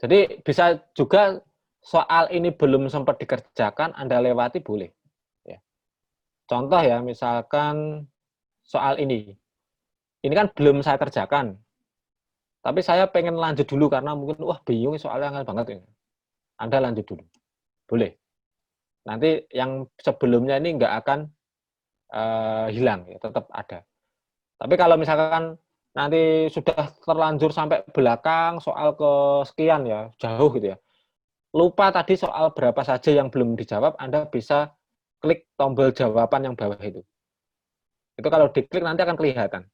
Jadi bisa juga soal ini belum sempat dikerjakan, Anda lewati boleh. Ya. Contoh ya, misalkan soal ini kan belum saya kerjakan. Tapi saya pengen lanjut dulu karena mungkin bingung soalnya angel banget ini. Anda lanjut dulu. Boleh. Nanti yang sebelumnya ini nggak akan hilang ya, tetap ada. Tapi kalau misalkan nanti sudah terlanjur sampai belakang soal kesekian ya, jauh gitu ya. Lupa tadi soal berapa saja yang belum dijawab, Anda bisa klik tombol jawaban yang bawah itu. Itu kalau diklik nanti akan kelihatan.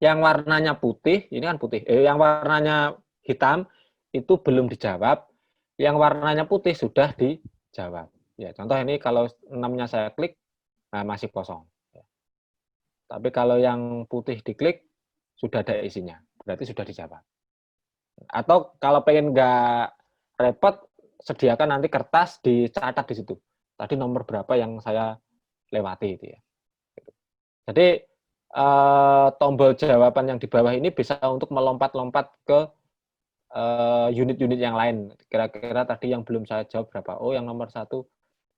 Yang warnanya putih, ini kan putih. Yang warnanya hitam itu belum dijawab. Yang warnanya putih sudah dijawab. Ya, contoh ini kalau 6-nya saya klik, nah masih kosong. Ya. Tapi kalau yang putih diklik, sudah ada isinya. Berarti sudah dijawab. Atau kalau pengen nggak repot, sediakan nanti kertas dicatat di situ. Tadi nomor berapa yang saya lewati itu ya. Jadi tombol jawaban yang di bawah ini bisa untuk melompat-lompat ke unit-unit yang lain. Kira-kira tadi yang belum saya jawab berapa? Oh, yang nomor 1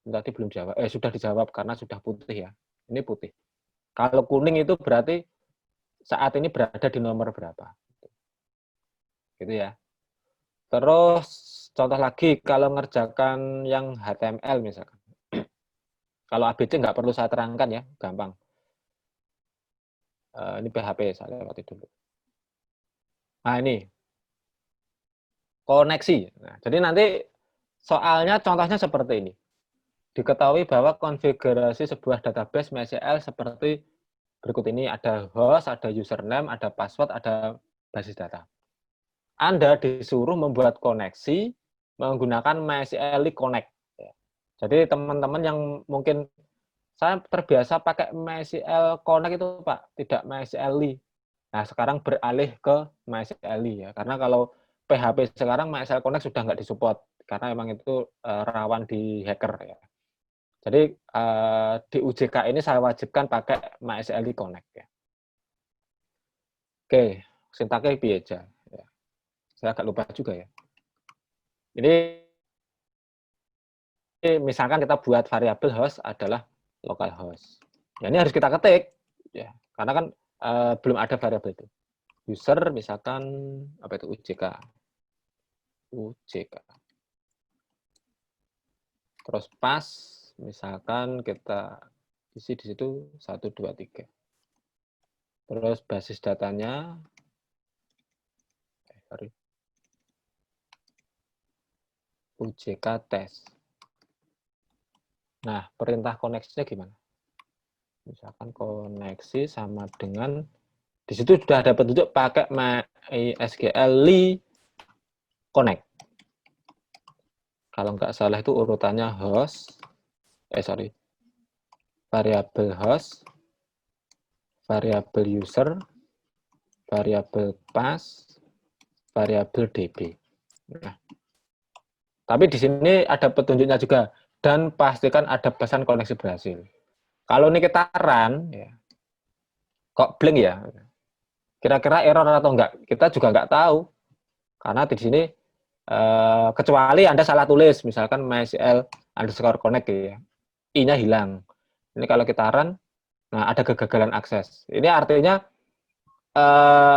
tadi belum jawab. Sudah dijawab karena sudah putih ya. Ini putih. Kalau kuning itu berarti saat ini berada di nomor berapa. Gitu ya. Terus contoh lagi kalau ngerjakan yang HTML misalkan. Kalau ABC nggak perlu saya terangkan ya, gampang. Ini PHP saya lewati dulu. Nah ini koneksi. Nah, jadi nanti soalnya contohnya seperti ini. Diketahui bahwa konfigurasi sebuah database MySQL seperti berikut ini. Ada host, ada username, ada password, ada basis data. Anda disuruh membuat koneksi menggunakan MySQL Connect. Jadi teman-teman yang mungkin saya terbiasa pakai MySQL Connect itu Pak, tidak MySQL. Nah sekarang beralih ke MySQL ya, karena kalau PHP sekarang MySQL Connect sudah nggak disupport karena memang itu rawan di hacker ya. Jadi di UJK ini saya wajibkan pakai MySQL Connect ya. Oke, sintaknya piye aja. Ya. Saya agak lupa juga ya. Ini misalkan kita buat variabel host adalah localhost. Ya, ini harus kita ketik ya, karena kan belum ada variabel itu. User misalkan apa itu UJK. Terus pas misalkan kita isi di situ 1 2 3. Terus basis datanya UJK test. Nah, perintah koneksinya gimana? Misalkan koneksi sama dengan di situ sudah ada petunjuk pakai MySQL Connect. Kalau nggak salah itu urutannya host, variabel host, variabel user, variabel pass, variabel db. Nah, tapi di sini ada petunjuknya juga, dan pastikan ada pesan koneksi berhasil. Kalau ini kita run, ya, kok blank ya? Kira-kira error atau enggak? Kita juga nggak tahu. Karena di sini kecuali Anda salah tulis, misalkan MySQL underscore connect ya, I-nya hilang. Ini kalau kita run, nah ada kegagalan akses. Ini artinya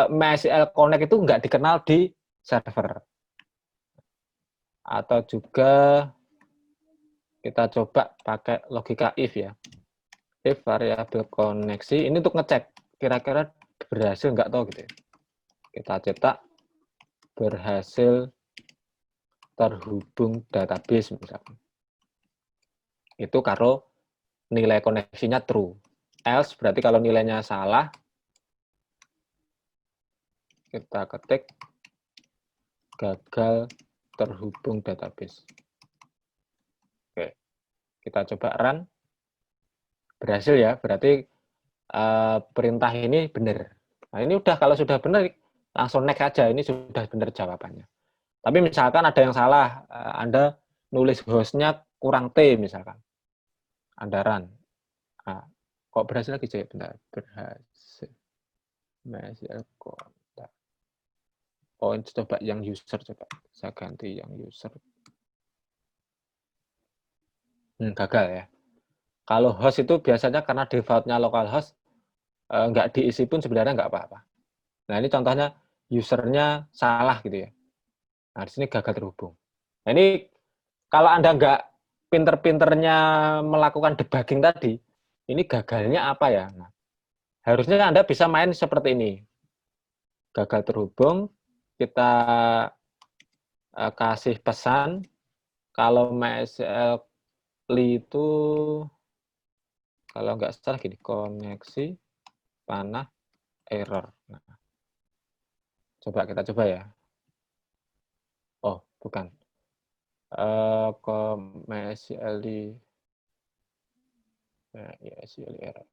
MySQL connect itu nggak dikenal di server. Atau juga kita coba pakai logika if ya. If variabel koneksi, ini untuk ngecek kira-kira berhasil nggak tahu gitu ya. Kita cetak berhasil terhubung database misalkan. Itu kalau nilai koneksinya true. Else berarti kalau nilainya salah, kita ketik gagal terhubung database. Oke, kita coba run. Berhasil ya, berarti perintah ini benar. Nah ini udah, kalau sudah benar, langsung next aja, ini sudah benar jawabannya. Tapi misalkan ada yang salah, Anda nulis hostnya kurang T misalkan. Anda run. Nah, kok berhasil lagi, Cek? Bentar, berhasil. MySQL kontak. Oh, ini coba yang user, coba. Saya ganti yang user. Gagal ya. Kalau host itu biasanya karena defaultnya localhost, nggak diisi pun sebenarnya nggak apa-apa. Nah, ini contohnya usernya salah gitu ya. Nah, di sini gagal terhubung. Nah, ini kalau Anda nggak pinter-pinternya melakukan debugging tadi, ini gagalnya apa ya? Nah, harusnya Anda bisa main seperti ini. Gagal terhubung, kita kasih pesan, kalau MySQL itu, kalau nggak salah gini, koneksi panah error. Nah, coba kita coba ya. Oh, bukan. MySQL error.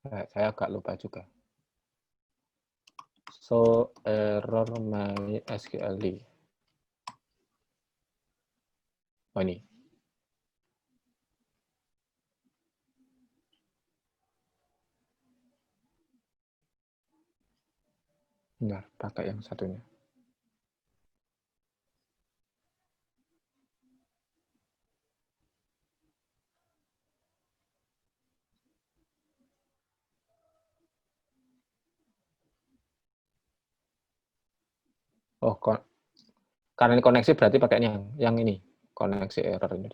Saya agak lupa juga. So error MySQL. Oh ini. Bentar, pakai yang satunya. Oh, karena ini koneksi berarti pakainya yang ini, koneksi error ini.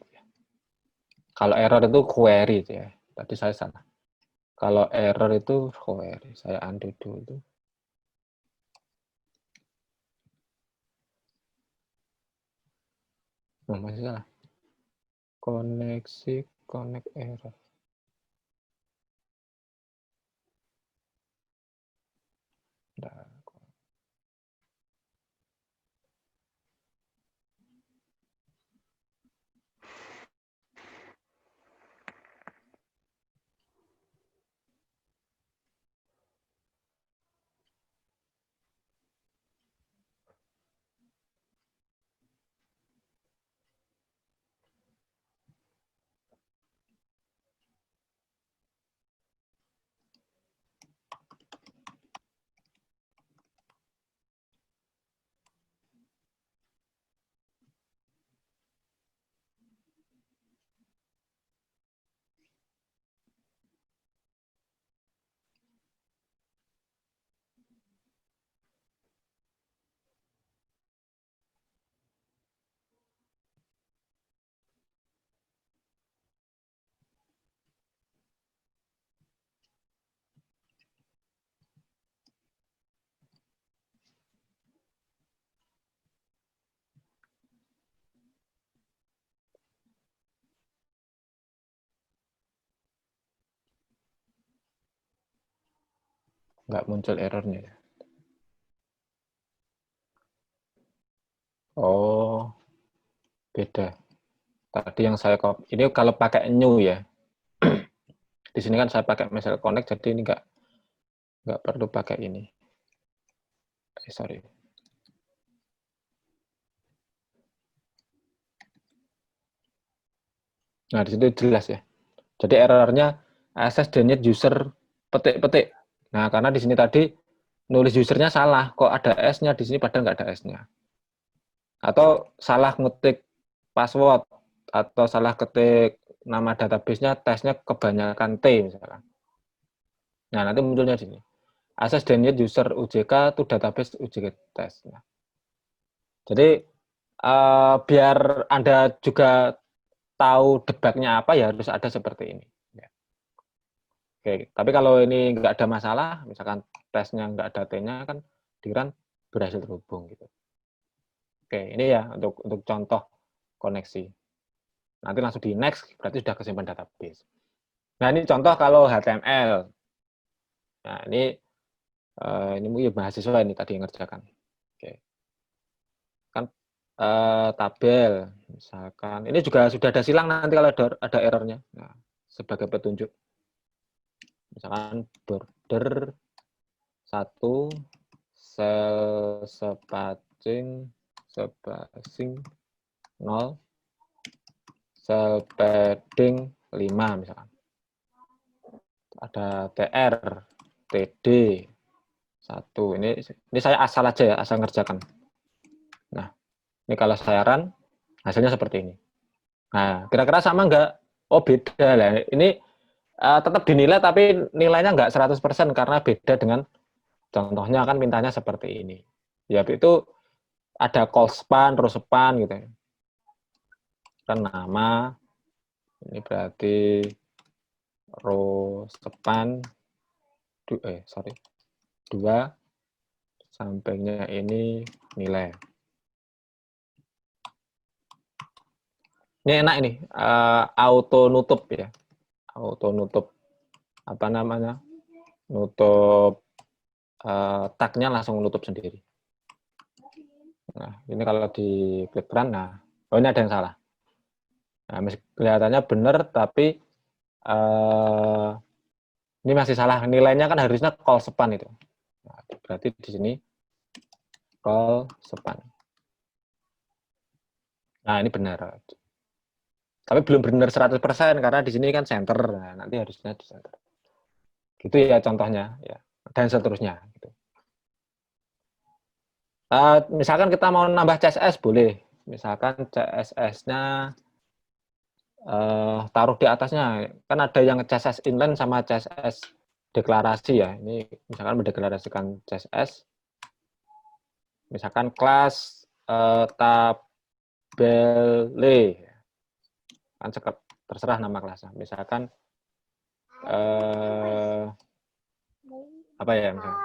Kalau error itu query ya. Tadi saya salah. Kalau error itu query. Saya undo dulu. Oh, masih salah. Koneksi connect error. Nah, nggak muncul errornya ya. Oh, beda. Tadi yang saya copy, ini kalau pakai new ya. Di sini kan saya pakai Message Connect, jadi ini nggak perlu pakai ini. Sorry. Nah, di situ jelas ya. Jadi errornya access denied user petik-petik. Nah, karena di sini tadi nulis usernya salah, kok ada S-nya di sini padahal nggak ada S-nya. Atau salah ngetik password, atau salah ketik nama database-nya, tesnya kebanyakan T misalkan. Nah, nanti munculnya di sini. Access denied user UJK to database UJK test. Nah, jadi biar Anda juga tahu debugnya apa, ya harus ada seperti ini. Oke, tapi kalau ini nggak ada masalah, misalkan tesnya nggak ada T-nya, kan di run berhasil terhubung gitu. Oke, ini ya untuk contoh koneksi. Nanti langsung di next, berarti sudah kesimpan database. Nah, ini contoh kalau HTML. Nah, ini mungkin mahasiswa ini tadi yang ngerjakan. Oke. Kan tabel, misalkan. Ini juga sudah ada silang nanti kalau ada errornya. Nah, sebagai petunjuk. Misalkan border 1, sel spacing 0, sel padding 5 misalkan. Ada TR, TD 1. Ini saya asal aja ya, asal ngerjakan. Nah, ini kalau saya run, hasilnya seperti ini. Nah, kira-kira sama nggak? Oh, beda lah. Ini tetap dinilai, tapi nilainya nggak 100% karena beda dengan contohnya kan mintanya seperti ini. Ya, itu ada call span, row span gitu. Kan nama, ini berarti row span, 2, sampingnya ini nilai. Ini enak ini, auto nutup ya. Auto nutup, apa namanya, nutup tagnya langsung nutup sendiri. Nah, ini kalau di klik run, nah, oh ini ada yang salah. Nah, kelihatannya benar, tapi ini masih salah. Nilainya kan harusnya call span itu. Nah, berarti di sini call span. Nah, ini benar. Tapi belum benar 100% karena di sini kan center. Nah, nanti harusnya di center. Gitu ya contohnya, ya. Dan seterusnya. Gitu. Misalkan kita mau nambah CSS, boleh. Misalkan CSS-nya taruh di atasnya. Kan ada yang CSS inline sama CSS deklarasi ya. Ini misalkan mendeklarasikan CSS. Misalkan kelas tabele. Kan terserah nama kelasnya. Misalkan apa ya misalnya?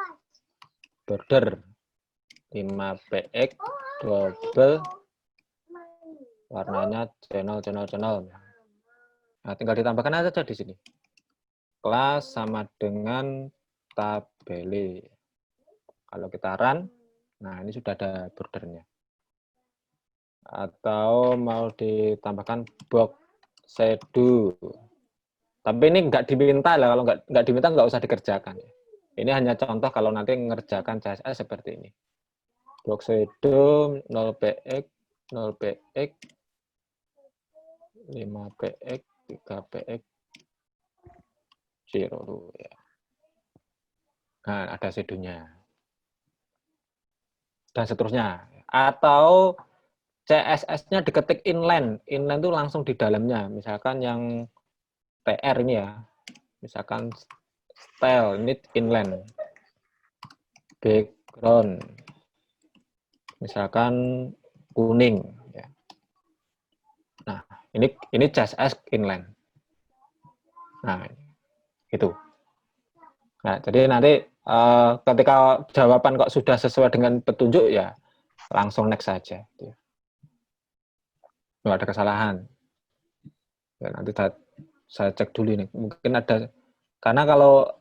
Border 5px double warnanya channel. Nah, tinggal ditambahkan aja di sini. Kelas sama dengan tabele. Kalau kita run, nah ini sudah ada bordernya. Atau mau ditambahkan box shadow. Tapi ini nggak diminta lah, kalau nggak diminta nggak usah dikerjakan. Ini hanya contoh kalau nanti mengerjakan CSS seperti ini. Box shadow 0px, 0px, 5px, 3px, 0 ya. Nah, ada shadownya. Dan seterusnya. Atau CSS-nya diketik inline. Inline itu langsung di dalamnya. Misalkan yang TR ini ya. Misalkan style, ini inline. Background. Misalkan kuning. Ya. Nah, ini CSS inline. Nah, itu. Nah, jadi nanti ketika jawaban kok sudah sesuai dengan petunjuk, ya langsung next saja. Nggak ada kesalahan. Ya, nanti saya cek dulu nih. Mungkin ada, karena kalau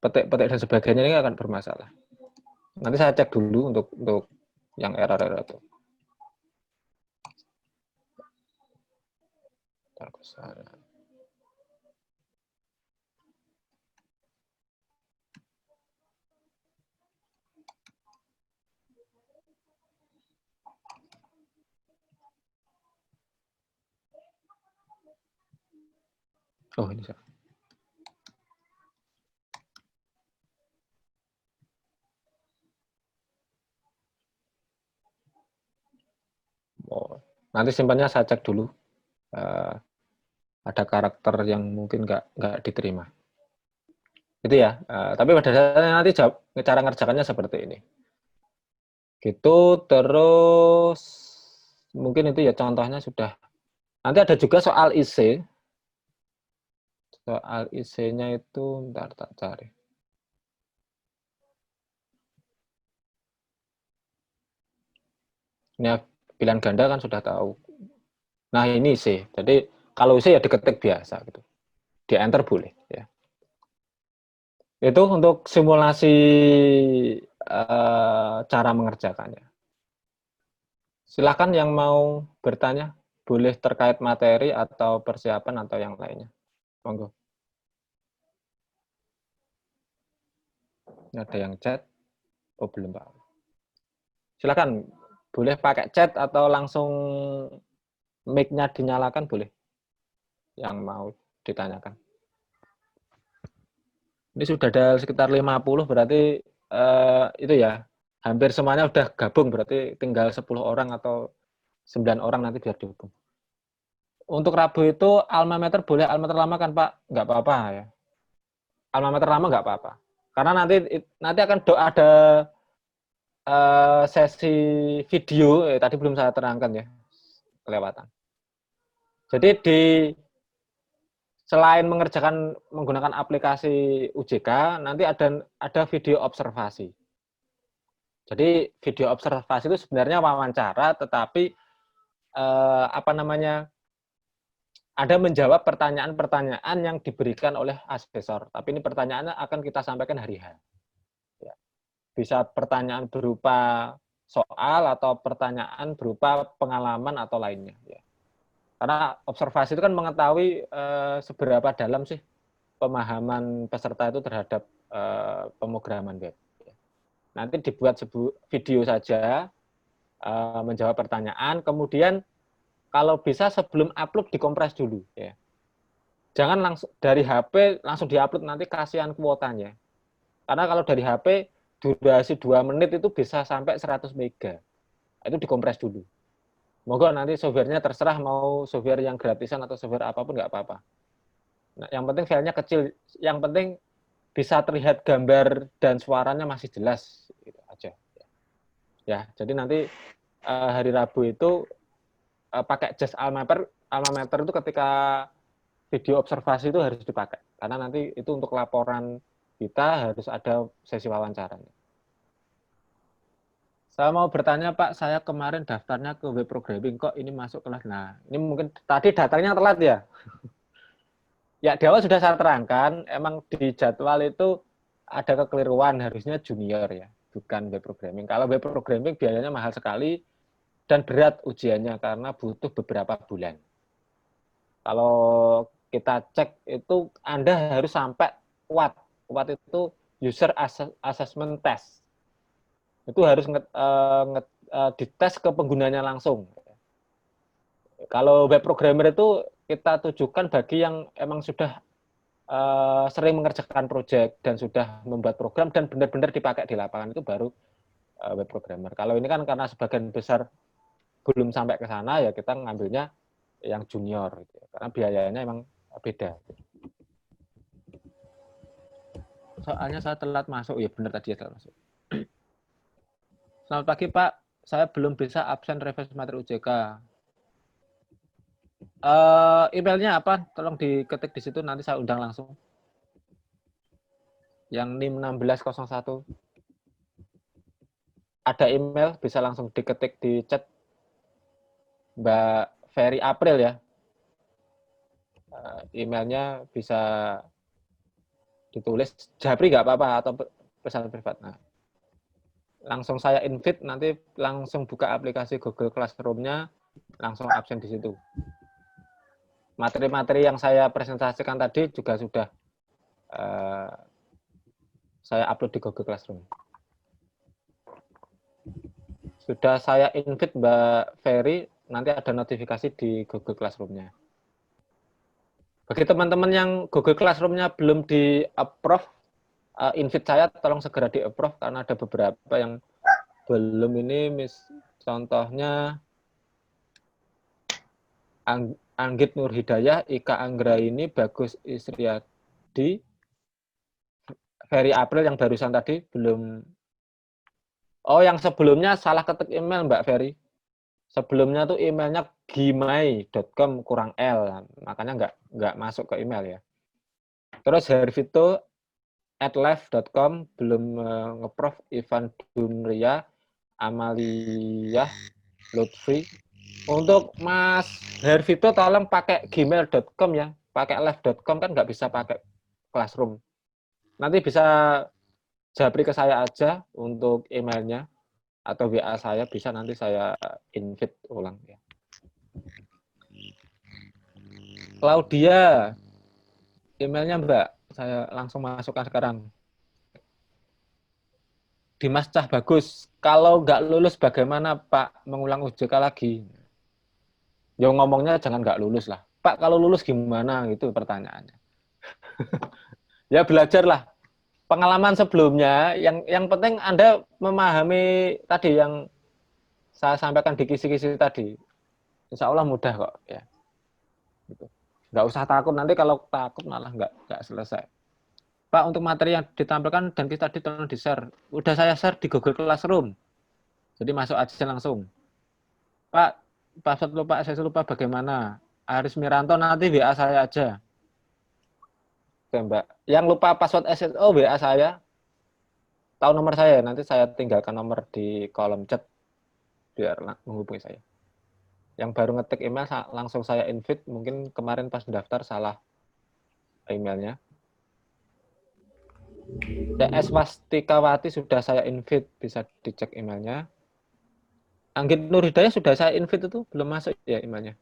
petik-petik dan sebagainya ini akan bermasalah. Nanti saya cek dulu untuk yang error-error itu. Oh, ini saya. Oh, nanti simpannya saya cek dulu. Ada karakter yang mungkin nggak diterima. Itu ya. Tapi pada dasarnya nanti cara ngerjakannya seperti ini. Gitu, terus mungkin itu ya contohnya sudah. Nanti ada juga soal IC. Soal IC-nya itu, ntar tak cari. Ini pilihan ganda kan sudah tahu. Nah ini IC. Jadi kalau IC ya diketik biasa gitu. Di enter boleh ya. Itu untuk simulasi cara mengerjakannya. Silakan yang mau bertanya, boleh terkait materi atau persiapan atau yang lainnya. Monggo. Ini ada yang chat. Oh belum Pak. Silakan, boleh pakai chat atau langsung mic-nya dinyalakan boleh. Yang mau ditanyakan. Ini sudah ada sekitar 50 berarti itu ya. Hampir semuanya udah gabung berarti tinggal 10 orang atau 9 orang nanti biar dihubung. Untuk Rabu itu alma mater boleh alma mater lama kan Pak? Nggak apa-apa ya. Alma mater lama nggak apa-apa. Karena nanti akan ada sesi video, tadi belum saya terangkan ya, kelewatan. Jadi selain mengerjakan menggunakan aplikasi UJK, nanti ada video observasi. Jadi video observasi itu sebenarnya wawancara, tetapi ada menjawab pertanyaan-pertanyaan yang diberikan oleh asesor. Tapi ini pertanyaannya akan kita sampaikan hari H. Ya. Bisa pertanyaan berupa soal atau pertanyaan berupa pengalaman atau lainnya. Ya. Karena observasi itu kan mengetahui seberapa dalam sih pemahaman peserta itu terhadap pemrograman web. Nanti dibuat video saja menjawab pertanyaan, kemudian kalau bisa sebelum upload dikompres dulu ya. Jangan langsung dari HP langsung diupload, nanti kasihan kuotanya. Karena kalau dari HP durasi 2 menit itu bisa sampai 100 mega. Itu dikompres dulu. Moga nanti softwarenya terserah mau software yang gratisan atau software apapun nggak apa-apa. Nah, yang penting filenya kecil, yang penting bisa terlihat gambar dan suaranya masih jelas gitu aja. Ya, jadi nanti hari Rabu itu pakai just alma mater itu ketika video observasi itu harus dipakai karena nanti itu untuk laporan kita harus ada sesi wawancaranya. Saya mau bertanya Pak, saya kemarin daftarnya ke web programming kok ini masuk kelas. Nah, ini mungkin tadi datangnya telat ya. Ya di awal sudah saya terangkan, emang di jadwal itu ada kekeliruan, harusnya junior ya, bukan web programming. Kalau web programming biayanya mahal sekali dan berat ujiannya karena butuh beberapa bulan. Kalau kita cek itu Anda harus sampai WAT. WAT itu User Assessment Test. Itu harus dites ke penggunanya langsung. Kalau web programmer itu kita tujukan bagi yang emang sudah sering mengerjakan proyek dan sudah membuat program dan benar-benar dipakai di lapangan, itu baru web programmer. Kalau ini kan karena sebagian besar belum sampai ke sana, ya kita ngambilnya yang junior gitu. Karena biayanya emang beda. Soalnya saya telat masuk, ya benar tadi ya telat masuk. Selamat pagi Pak, saya belum bisa absen revisi materi UJK. Emailnya apa? Tolong diketik di situ, nanti saya undang langsung. Yang NIM 1601. Ada email, bisa langsung diketik di chat. Mbak Ferry April ya. Emailnya bisa ditulis Japri nggak apa-apa atau pesan privat. Nah, langsung saya invite, nanti langsung buka aplikasi Google Classroom-nya, langsung absen di situ. Materi-materi yang saya presentasikan tadi juga sudah saya upload di Google Classroom. Sudah saya invite Mbak Ferry, nanti ada notifikasi di Google Classroom-nya. Bagi teman-teman yang Google Classroom-nya belum di-approve, invite saya tolong segera di-approve, karena ada beberapa yang belum ini, contohnya Anggit Nur Hidayah, Ika Anggraini, Bagus Isriadi, Ferry April yang barusan tadi belum. Oh, yang sebelumnya salah ketik email Mbak Ferry. Sebelumnya tuh emailnya gimai.com kurang L, makanya nggak masuk ke email ya. Terus hervito@live.com belum ngeprof, Ivan Dunria, Amalia, Lutfi. Untuk Mas Hervito tolong pakai gmail.com ya, pakai live.com kan nggak bisa pakai Classroom. Nanti bisa japri ke saya aja untuk emailnya, atau WA saya bisa, nanti saya invite ulang ya. Claudia, emailnya Mbak, saya langsung masukkan sekarang. Dimas Cah Bagus, kalau nggak lulus bagaimana Pak, mengulang UJK lagi? Ya ngomongnya jangan nggak lulus lah. Pak, kalau lulus gimana? Gitu pertanyaannya. Ya belajarlah. Pengalaman sebelumnya, yang penting Anda memahami tadi yang saya sampaikan di kisi-kisi tadi. Insya Allah mudah kok ya. Gitu. Nggak usah takut, nanti kalau takut malah nggak selesai. Pak, untuk materi yang ditampilkan dan kita tadi tolong di-share. Udah saya share di Google Classroom. Jadi masuk aja langsung. Pak, password lupa, saya lupa bagaimana? Aris Miranto, nanti WA saya aja. Oke, Mbak. Yang lupa password SSO WA saya. Tahu nomor saya, nanti saya tinggalkan nomor di kolom chat biar menghubungi saya. Yang baru ngetik email langsung saya invite, mungkin kemarin pas daftar salah emailnya. CS Wastikawati sudah saya invite, bisa dicek emailnya. Anggit Nur Hidayah sudah saya invite, itu belum masuk ya emailnya.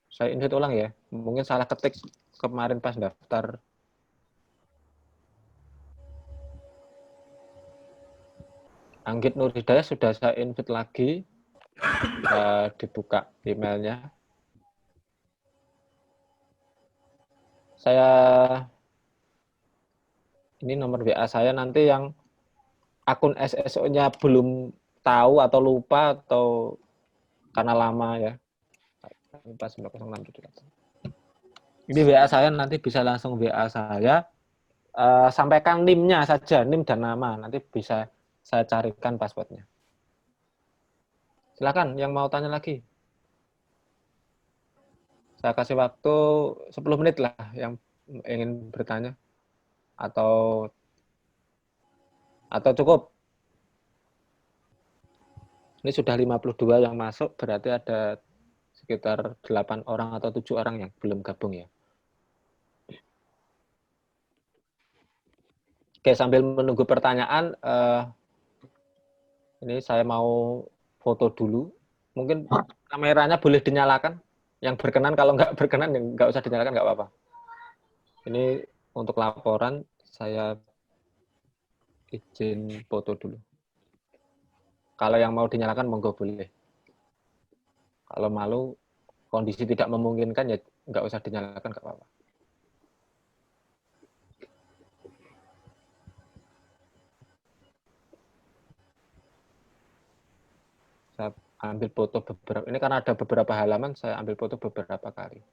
Saya invite ulang ya, mungkin salah ketik kemarin pas daftar. Anggit Nur Hidayah sudah saya invite lagi, dibuka emailnya. Saya ini nomor WA saya, nanti yang akun SSO-nya belum tahu atau lupa atau karena lama ya. Ini WA saya, nanti bisa langsung WA saya. Sampaikan NIM-nya saja, NIM dan nama, nanti bisa saya carikan passwordnya. Silakan yang mau tanya lagi. Saya kasih waktu 10 menit lah yang ingin bertanya. Atau cukup. Ini sudah 52 yang masuk, berarti ada sekitar 8 orang atau 7 orang yang belum gabung ya. Oke, sambil menunggu pertanyaan, ini saya mau foto dulu. Mungkin kameranya boleh dinyalakan. Yang berkenan, kalau nggak berkenan, yang nggak usah dinyalakan, nggak apa-apa. Ini untuk laporan, saya izin foto dulu. Kalau yang mau dinyalakan, monggo boleh. Kalau malu, kondisi tidak memungkinkan, ya nggak usah dinyalakan, nggak apa-apa. Saya ambil foto beberapa, ini karena ada beberapa halaman, saya ambil foto beberapa kali.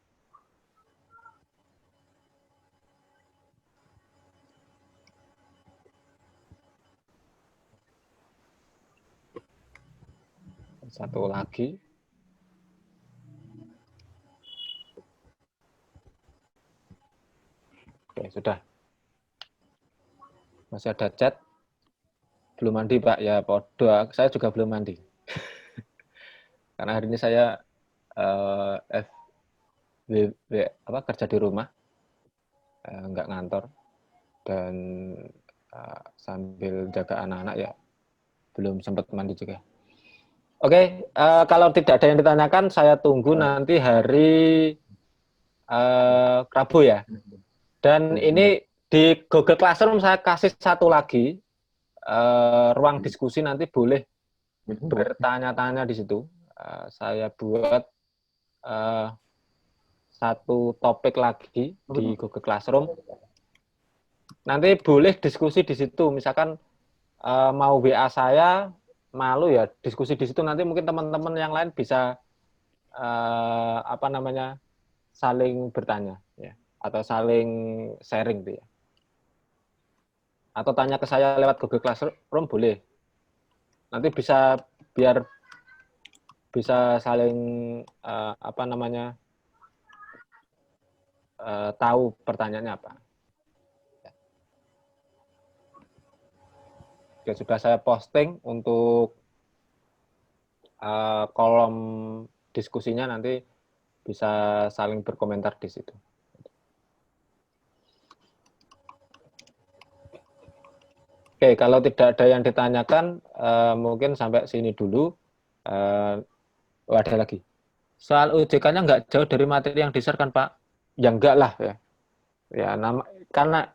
Satu lagi. Oke, sudah. Masih ada chat. Belum mandi, Pak. Ya, podo. Saya juga belum mandi. Karena hari ini saya kerja di rumah, nggak ngantor. dan sambil jaga anak-anak ya, belum sempat mandi juga. Oke, kalau tidak ada yang ditanyakan, saya tunggu nanti hari Rabu ya. Dan ini di Google Classroom saya kasih satu lagi ruang diskusi, nanti boleh bertanya-tanya di situ. Saya buat satu topik lagi di Google Classroom. Nanti boleh diskusi di situ. Misalkan mau WA saya, malu ya diskusi di situ. Nanti mungkin teman-teman yang lain bisa saling bertanya ya, atau saling sharing gitu ya. Atau tanya ke saya lewat Google Classroom boleh. Nanti bisa biar bisa saling tahu pertanyaannya apa. Oke, sudah saya posting untuk kolom diskusinya, nanti bisa saling berkomentar di situ. Oke, kalau tidak ada yang ditanyakan, mungkin sampai sini dulu. Ada lagi. Soal UJK-nya nggak jauh dari materi yang di-share kan, Pak? Ya enggak lah ya. Ya, karena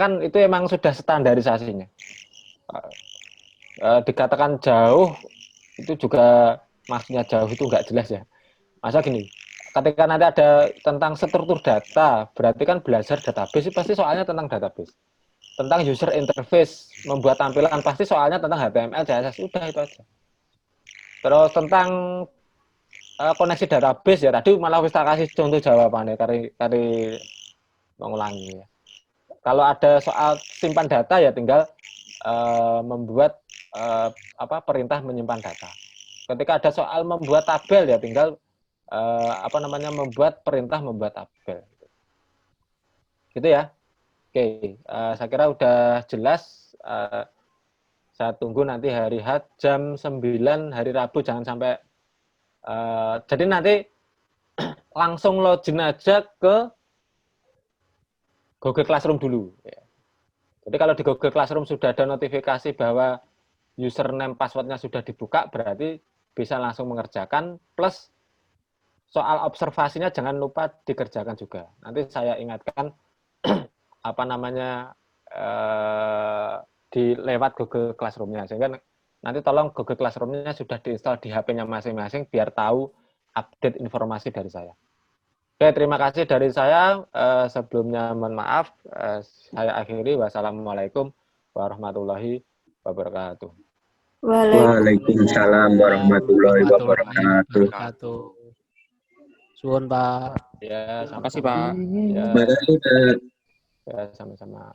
kan itu emang sudah standarisasinya. Dikatakan jauh itu juga maksudnya jauh itu nggak jelas ya. Masa gini, ketika nanti ada tentang struktur data, berarti kan belajar database pasti soalnya tentang database. Tentang user interface, membuat tampilan pasti soalnya tentang HTML, CSS, udah itu aja. Terus tentang koneksi database ya, tadi malah bisa kasih contoh jawabannya, kari mengulangi ya. Kalau ada soal simpan data ya tinggal membuat perintah menyimpan data. Ketika ada soal membuat tabel ya tinggal membuat perintah membuat tabel. Gitu ya. Oke, saya kira udah jelas. Saya tunggu nanti hari H jam 9 hari Rabu, jangan sampai jadi nanti langsung login aja ke Google Classroom dulu. Jadi kalau di Google Classroom sudah ada notifikasi bahwa username passwordnya sudah dibuka, berarti bisa langsung mengerjakan, plus soal observasinya jangan lupa dikerjakan juga. Nanti saya ingatkan di lewat Google Classroom-nya, sehingga nanti tolong Google Classroom-nya sudah diinstal di HP-nya masing-masing biar tahu update informasi dari saya. Oke, terima kasih dari saya. Sebelumnya mohon maaf. Saya akhiri. Wassalamualaikum warahmatullahi wabarakatuh. Waalaikumsalam warahmatullahi wabarakatuh. Suwun, Pak. Ya, Terima kasih, Pak. Ya, Terima kasih, Pak. ya sama-sama.